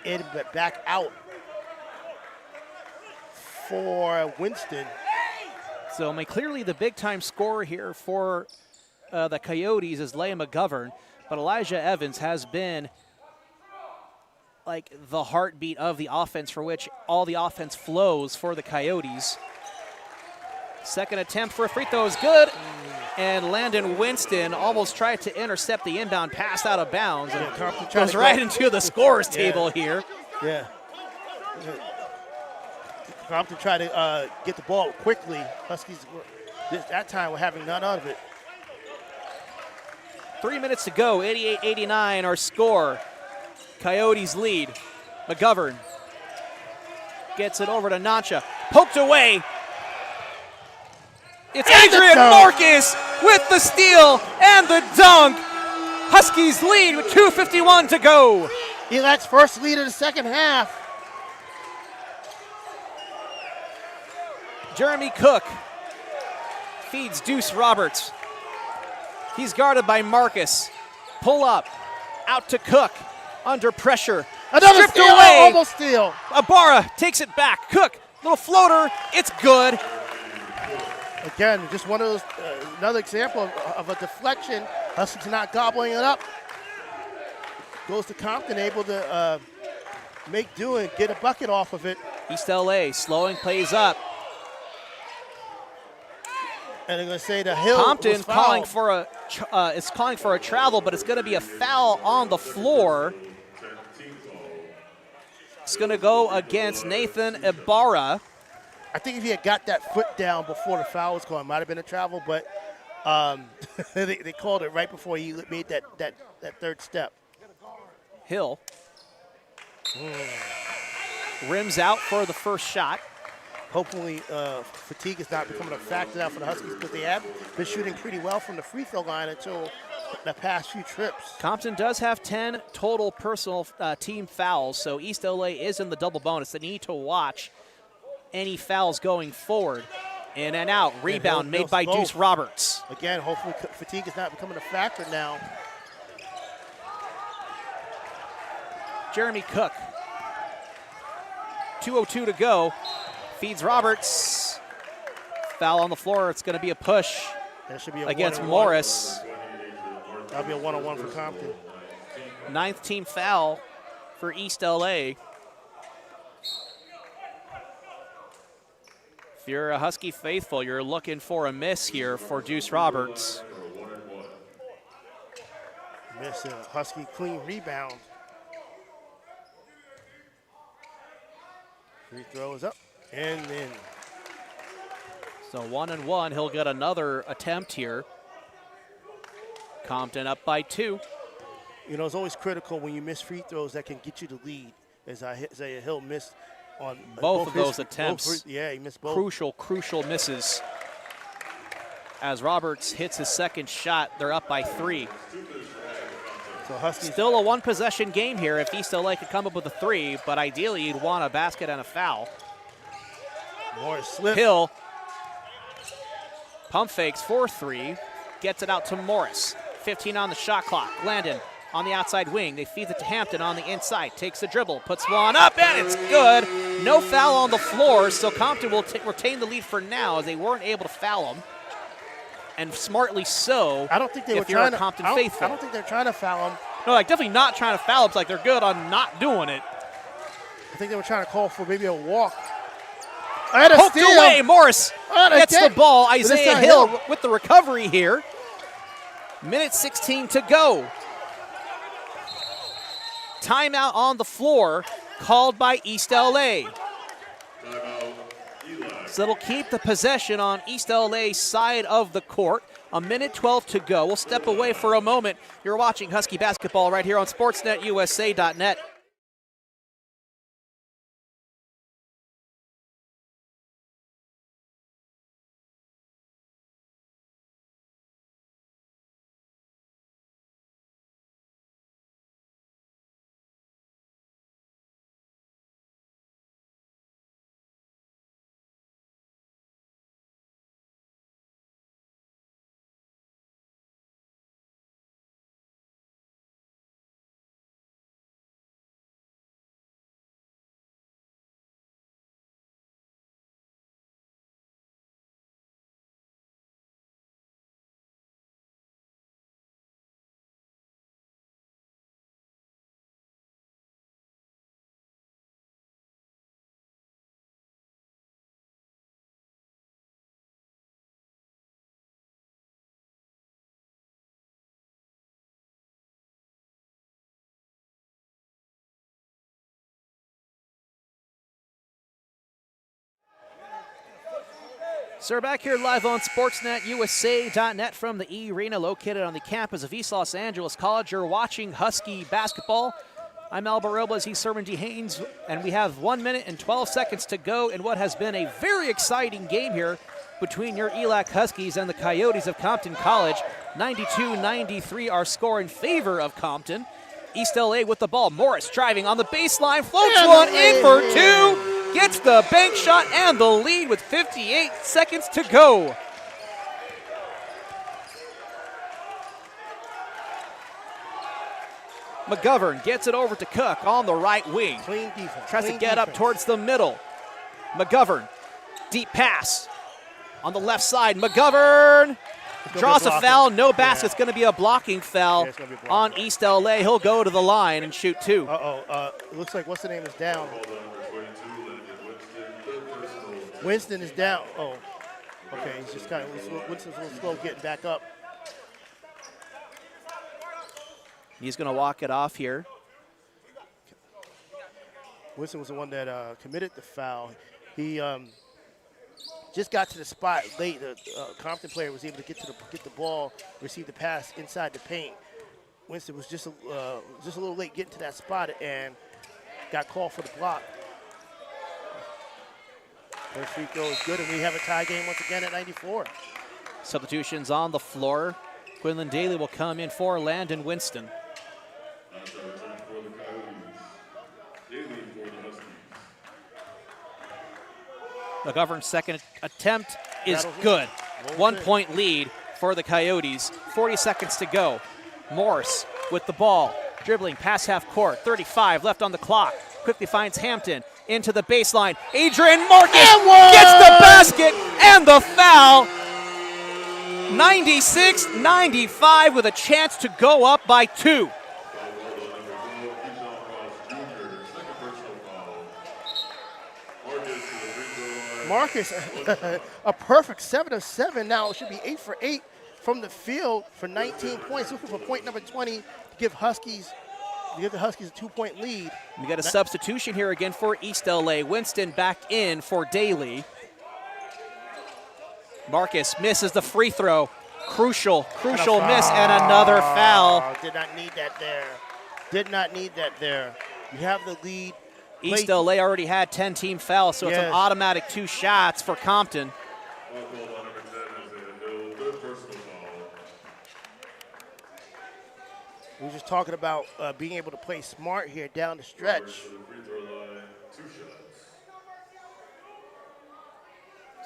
in but back out for Winston. So, I mean, clearly the big-time scorer here for the Coyotes is Leah McGovern, but Elijah Evans has been like the heartbeat of the offense for which all the offense flows for the Coyotes. Second attempt for a free throw is good, and Landon Winston almost tried to intercept the inbound pass out of bounds and goes right into the scorer's table here. Yeah. Compton tried to get the ball quickly. Huskies, that time, were having none of it. 3 minutes to go, 88-89 our score. Coyotes lead. McGovern gets it over to Nancha. Poked away. It's Adrian Marcus with the steal and the dunk. Huskies lead with 2:51 to go. ELAC's first lead of the second half. Jeremy Cook feeds Deuce Roberts. He's guarded by Marcus. Pull up, out to Cook, under pressure. Another Stripped steal, away. almost steal. Ibarra takes it back. Cook, little floater, it's good. Again, just one of those, another example of a deflection. Huskies not gobbling it up. Goes to Compton, able to make do and get a bucket off of it. East LA slowing plays up. And they're going to say the Hill Compton was calling fouled. for a travel, but it's going to be a foul on the floor. It's going to go against Nathan Ibarra. I think if he had got that foot down before the foul was called, it might have been a travel, but they called it right before he made that third step. Hill rims out for the first shot. Hopefully fatigue is not becoming a factor now for the Huskies, because they have been shooting pretty well from the free throw line until the past few trips. Compton does have 10 total personal team fouls, so East LA is in the double bonus. They need to watch any fouls going forward. In and out, rebound made by Deuce Roberts. Again, hopefully fatigue is not becoming a factor now. Jeremy Cook, 2:02 to go. Feeds Roberts. Foul on the floor. It's going to be a push That should be a against Morris. That'll be a one-on-one for Compton. 9th team foul for East LA. If you're a Husky faithful, you're looking for a miss here for Deuce Roberts. Miss a Husky clean rebound. Free throw is up and in. So 1-1. He'll get another attempt here. Compton up by 2. You know, it's always critical when you miss free throws that can get you the lead, as Isaiah Hill missed on both of his- those attempts. Yeah, he missed both. Crucial misses. As Roberts hits his second shot, they're up by 3. So Huskies Still a one-possession game here if East LA could come up with a 3, but ideally you'd want a basket and a foul. Morris slipped. Hill pump fakes for 3, gets it out to Morris. 15 on the shot clock. Landon on the outside wing. They feed it to Hampton on the inside. Takes the dribble, puts one up, and it's good. No foul on the floor, so Compton will retain the lead for now as they weren't able to foul him. And smartly so. I don't think they were if you're trying a Compton to. faithful. I don't think they're trying to foul him. No, like definitely not trying to foul him. It's like they're good on not doing it. I think they were trying to call for maybe a walk. And a Poked steal. away. Morris On a gets the deck. ball. But this Isaiah time Hill with the recovery here. Minute 16 to go. Timeout on the floor called by East LA. Timeout, ELAC. So it'll keep the possession on East LA's side of the court. A minute 12 to go. We'll step away for a moment. You're watching Husky basketball right here on SportsNetUSA.net. So we're back here live on SportsNetUSA.net from the E-rena located on the campus of East Los Angeles College. You're watching Husky basketball. I'm Albert Robles, he's Cerwin D. Haynes, and we have 1 minute and 12 seconds to go in what has been a very exciting game here between your ELAC Huskies and the Coyotes of Compton College. 92-93 our score in favor of Compton. East LA with the ball. Morris driving on the baseline, floats one in for 2. Gets the bank shot and the lead with 58 seconds to go. McGovern gets it over to Cook on the right wing. Clean defense. Tries to get up towards the middle. McGovern, deep pass on the left side. McGovern draws a foul. No basket. It's going to be a blocking foul it's gonna be a block on foul. East LA. He'll go to the line and shoot 2. It looks like what's the name is down. Hold on, number 22, Landon Winston, third personal. Winston is down. Oh, okay. He's just kind of Winston's a little slow getting back up. He's going to walk it off here. Winston was the one that committed the foul. He just got to the spot late. The Compton player was able to get the ball, receive the pass inside the paint. Winston was just a little late getting to that spot and got called for the block. First free throw is good, and we have a tie game once again at 94. Substitutions on the floor. Quinlan Daly will come in for Landon Winston. That's our return for the Coyotes. Daly for the Huskies. McGovern's second attempt is Rattles it. good. Rolls 1 in. point lead for the Coyotes. 40 seconds to go. Morris with the ball. Dribbling past half court. 35 left on the clock. Quickly finds Hampton into the baseline. Adrian Marcus gets the basket and the foul. 96-95 with a chance to go up by 2. Marcus, a perfect 7 of 7. Now it should be 8 for 8 from the field for 19 points. Looking for point number 20 to give the Huskies a 2-point lead. We got a substitution here again for East LA. Winston back in for Daly. Marcus misses the free throw. Crucial miss and another foul. Did not need that there. Did not need that there. You have the lead. East LA already had 10 team fouls, so it's an automatic 2 shots for Compton. Foul called on number 10 is a no good personal foul. We were just talking about being able to play smart here down the stretch. To the free throw line, 2 shots.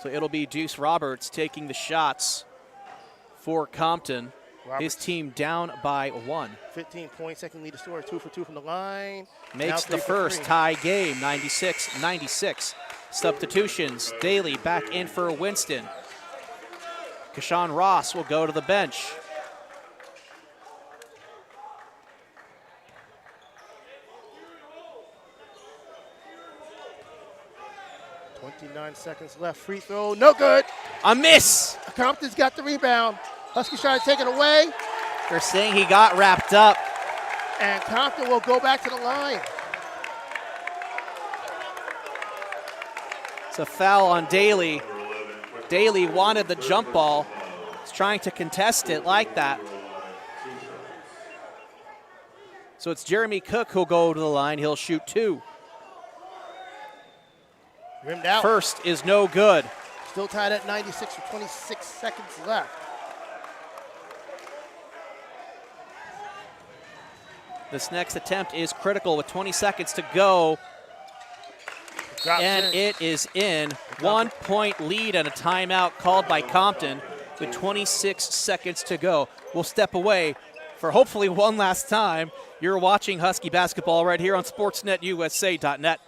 So it'll be Deuce Roberts taking the shots for Compton. His team down by 1. 15 points, second lead scorer, 2 for 2 from the line. Makes the first tie game, 96-96. Substitutions, Daly back in for Winston. Kashawn Ross will go to the bench. .29 seconds left, free throw, no good. A miss. Compton's got the rebound. Huskies trying to take it away. They're saying he got wrapped up. And Compton will go back to the line. It's a foul on Daly. Daly wanted the jump ball. He's trying to contest it like that. So it's Jeremy Cook who'll go to the line. He'll shoot 2. Rimmed out. First is no good. Still tied at 96 with 26 seconds left. This next attempt is critical with 20 seconds to go. And it is in. 1 point lead and a timeout called by Compton with 26 seconds to go. We'll step away for hopefully one last time. You're watching Husky basketball right here on SportsNetUSA.net.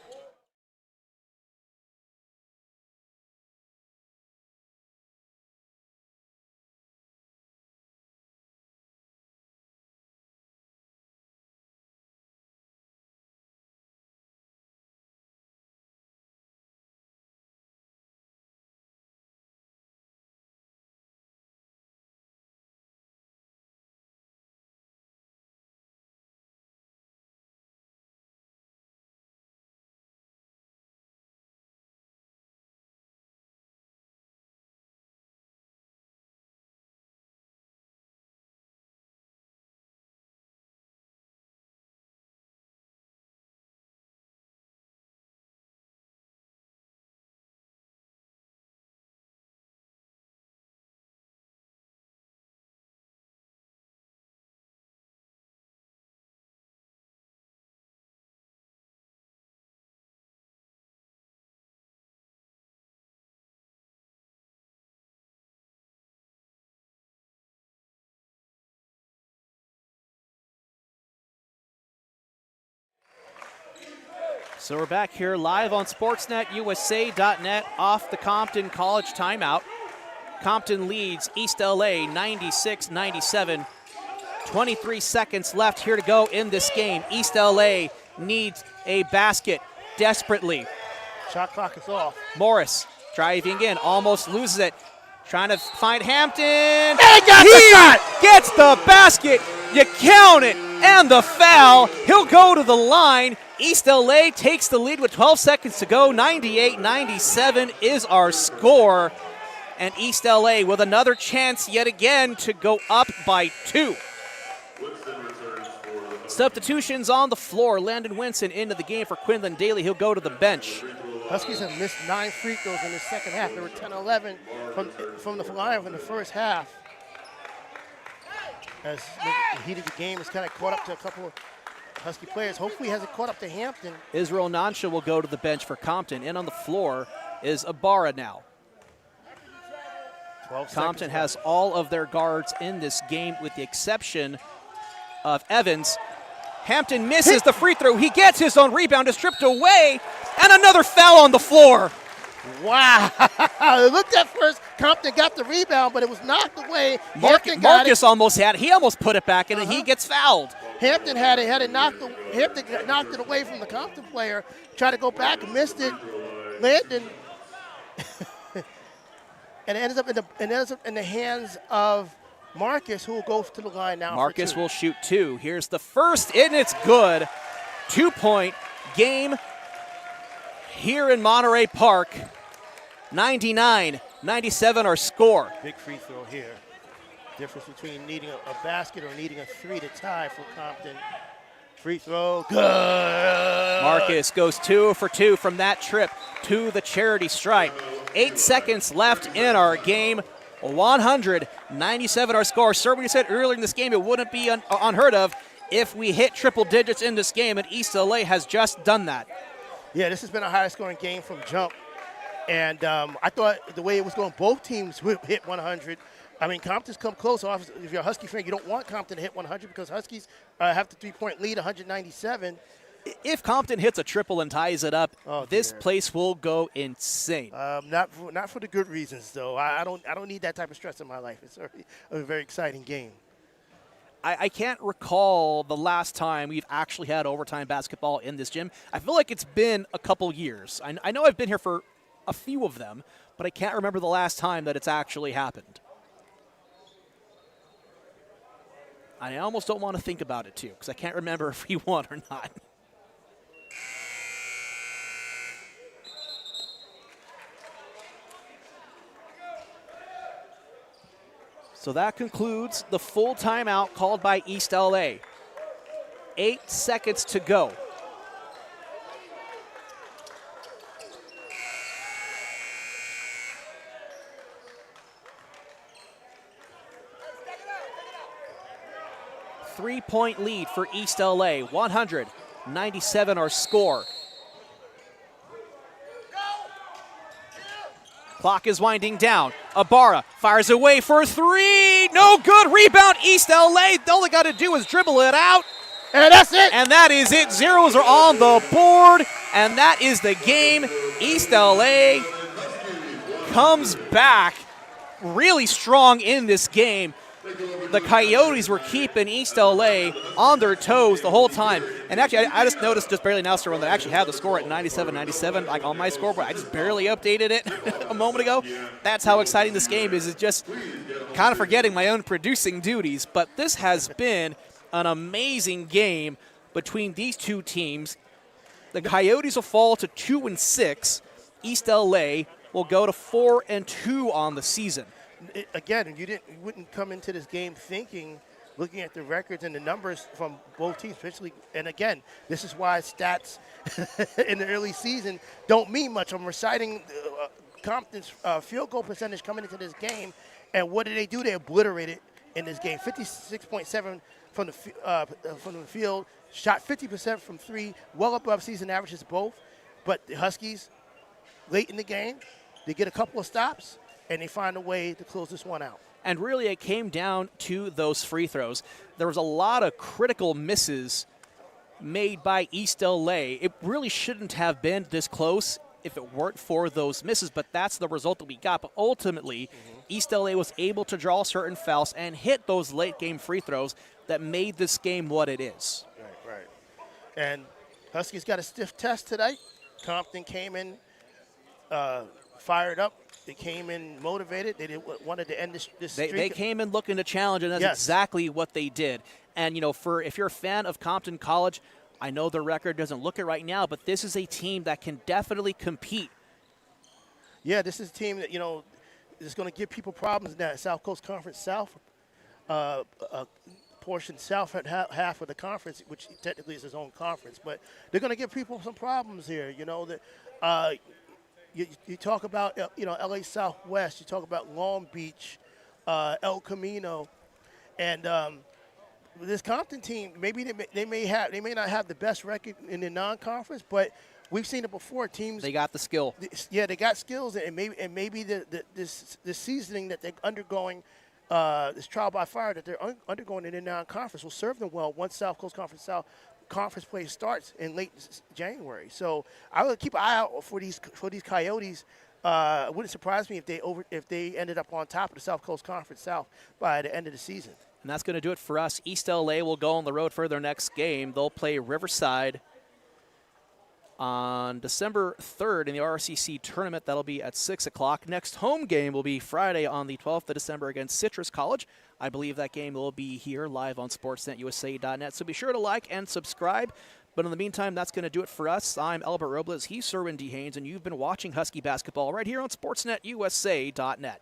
So we're back here live on SportsNetUSA.net off the Compton College timeout. Compton leads East LA 96-97. 23 seconds left here to go in this game. East LA needs a basket desperately. Shot clock is off. Morris driving in, almost loses it. Trying to find Hampton. And he gets the basket. You count it. And the foul. He'll go to the line. East LA takes the lead with 12 seconds to go. 98-97 is our score. And East LA with another chance yet again to go up by 2. Substitutions on the floor. Landon Winston into the game for Quinlan Daly. He'll go to the bench. Huskies have missed 9 free throws in the second half. They were 10-11 from the line in the first half. As the heat of the game has kind of caught up to a couple of Husky players. Hopefully hasn't caught up to Hampton. Israel Nansha will go to the bench for Compton. In on the floor is Ibarra now. Compton has all of their guards in this game with the exception of Evans. Hampton misses the free throw. He gets his own rebound, is stripped away, and another foul on the floor. Wow. It looked at first, Compton got the rebound, but it was knocked away. Marcus almost had it. He almost put it back in, and he gets fouled. Hampton had it knocked it away from the Compton player. Tried to go back, missed it. Landon. And it ends up in the hands of Marcus, who will go to the line now. Marcus will shoot 2. Here's the first, and it's good. 2-point game here in Monterey Park. 99-97 our score. Big free throw here. Difference between needing a basket or needing a 3 to tie for Compton. Free throw, good. Marcus goes 2 for 2 from that trip to the charity stripe. 8 seconds left in our game. 197 our score. Cerwin, you said earlier in this game it wouldn't be unheard of if we hit triple digits in this game, and East LA has just done that. Yeah, this has been a high scoring game from jump. And I thought the way it was going, both teams would hit 100. I mean, Compton's come close. Obviously, if you're a Husky fan, you don't want Compton to hit 100 because Huskies have the 3-point lead, 197. If Compton hits a triple and ties it up, this place will go insane. Not for the good reasons, though. I don't need that type of stress in my life. It's a very exciting game. I can't recall the last time we've actually had overtime basketball in this gym. I feel like it's been a couple years. I know I've been here for a few of them, but I can't remember the last time that it's actually happened. I almost don't want to think about it, too, because I can't remember if we won or not. So that concludes the full timeout called by East LA. 8 seconds to go. Three-point lead for East LA, 197 our score. Clock is winding down. Ibarra fires away for 3. No good. Rebound, East LA. All they got to do is dribble it out. And that's it. And that is it. Zeros are on the board. And that is the game. East LA comes back really strong in this game. The Coyotes were keeping East LA on their toes the whole time. And actually, I just noticed just barely now, Cerwin, that I actually had the score at 97-97, like on my scoreboard. I just barely updated it a moment ago. That's how exciting this game is. It's just kind of forgetting my own producing duties. But this has been an amazing game between these two teams. The Coyotes will fall to 2-6. East LA will go to 4-2 on the season. Again, you wouldn't come into this game looking at the records and the numbers from both teams, especially. And again, this is why stats in the early season don't mean much. I'm reciting Compton's field goal percentage coming into this game, and what did they do? They obliterated in this game. 56.7 from the field, shot 50% from 3, well above season averages both. But the Huskies, late in the game, they get a couple of stops, and they find a way to close this one out. And really, it came down to those free throws. There was a lot of critical misses made by East LA. It really shouldn't have been this close if it weren't for those misses, but that's the result that we got. But ultimately, East LA was able to draw certain fouls and hit those late-game free throws that made this game what it is. Right. And Huskies got a stiff test tonight. Compton came in fired up. They came in motivated. They wanted to end this streak. They came in looking to challenge, and that's exactly what they did. And, you know, if you're a fan of Compton College, I know their record doesn't look it right now, but this is a team that can definitely compete. Yeah, this is a team that, is going to give people problems in that South Coast Conference South portion. South had half of the conference, which technically is his own conference, but they're going to give people some problems here. You talk about, LA Southwest. You talk about Long Beach, El Camino, and this Compton team. Maybe they may not have the best record in the non-conference, but we've seen it before. Teams, they got the skill. Yeah, they got skills, and maybe this seasoning that they're undergoing, this trial by fire that they're undergoing in the non-conference will serve them well once South Coast Conference South conference play starts in late January. So I would keep an eye out for these Coyotes. It wouldn't surprise me if they ended up on top of the South Coast Conference South by the end of the season. And that's going to do it for us. East LA will go on the road for their next game. They'll play Riverside on December 3rd in the RCC tournament. That'll be at 6 o'clock. Next home game will be Friday on the 12th of December against Citrus College. I believe that game will be here live on sportsnetusa.net. So be sure to like and subscribe. But in the meantime, that's going to do it for us. I'm Albert Robles. He's Cerwin D. Haynes, and you've been watching Husky basketball right here on sportsnetusa.net.